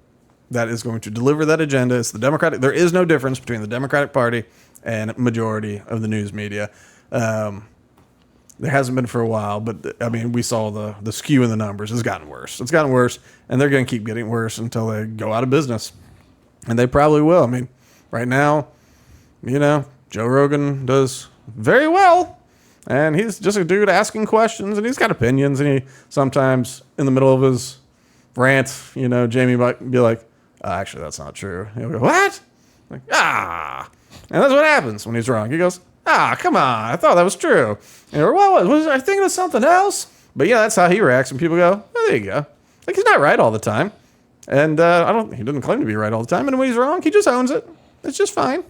that is going to deliver that agenda. It's the Democratic. There is no difference between the Democratic Party and majority of the news media. There hasn't been for a while, but I mean, we saw the skew in the numbers. It's gotten worse. It's gotten worse, and they're going to keep getting worse until they go out of business, and they probably will. I mean, right now, Joe Rogan does very well. And he's just a dude asking questions, and he's got opinions. And he sometimes, in the middle of his rant, Jamie might be like, actually, that's not true. He'll go, what? Like, And that's what happens when he's wrong. He goes, come on. I thought that was true. And what was I thinking of something else? But yeah, that's how he reacts. And people go, there you go. Like, he's not right all the time. And he doesn't claim to be right all the time. And when he's wrong, he just owns it. It's just fine.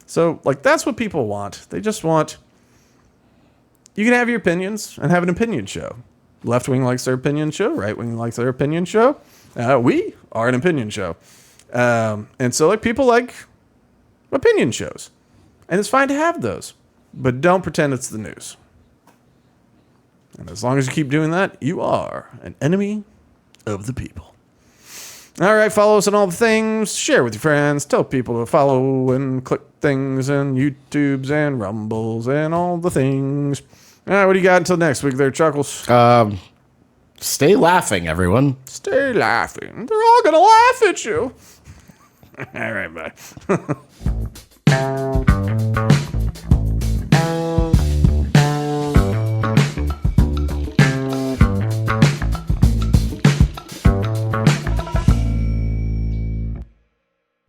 So, like, that's what people want. They just want... You can have your opinions and have an opinion show. Left wing likes their opinion show. Right wing likes their opinion show. We are an opinion show. And so like people like opinion shows. And it's fine to have those. But don't pretend it's the news. And as long as you keep doing that, you are an enemy of the people. All right, follow us on all the things. Share with your friends. Tell people to follow and click things and YouTubes and Rumbles and all the things. All right, what do you got until next week there, Chuckles? Stay laughing, everyone. Stay laughing. They're all going to laugh at you. All right, bye.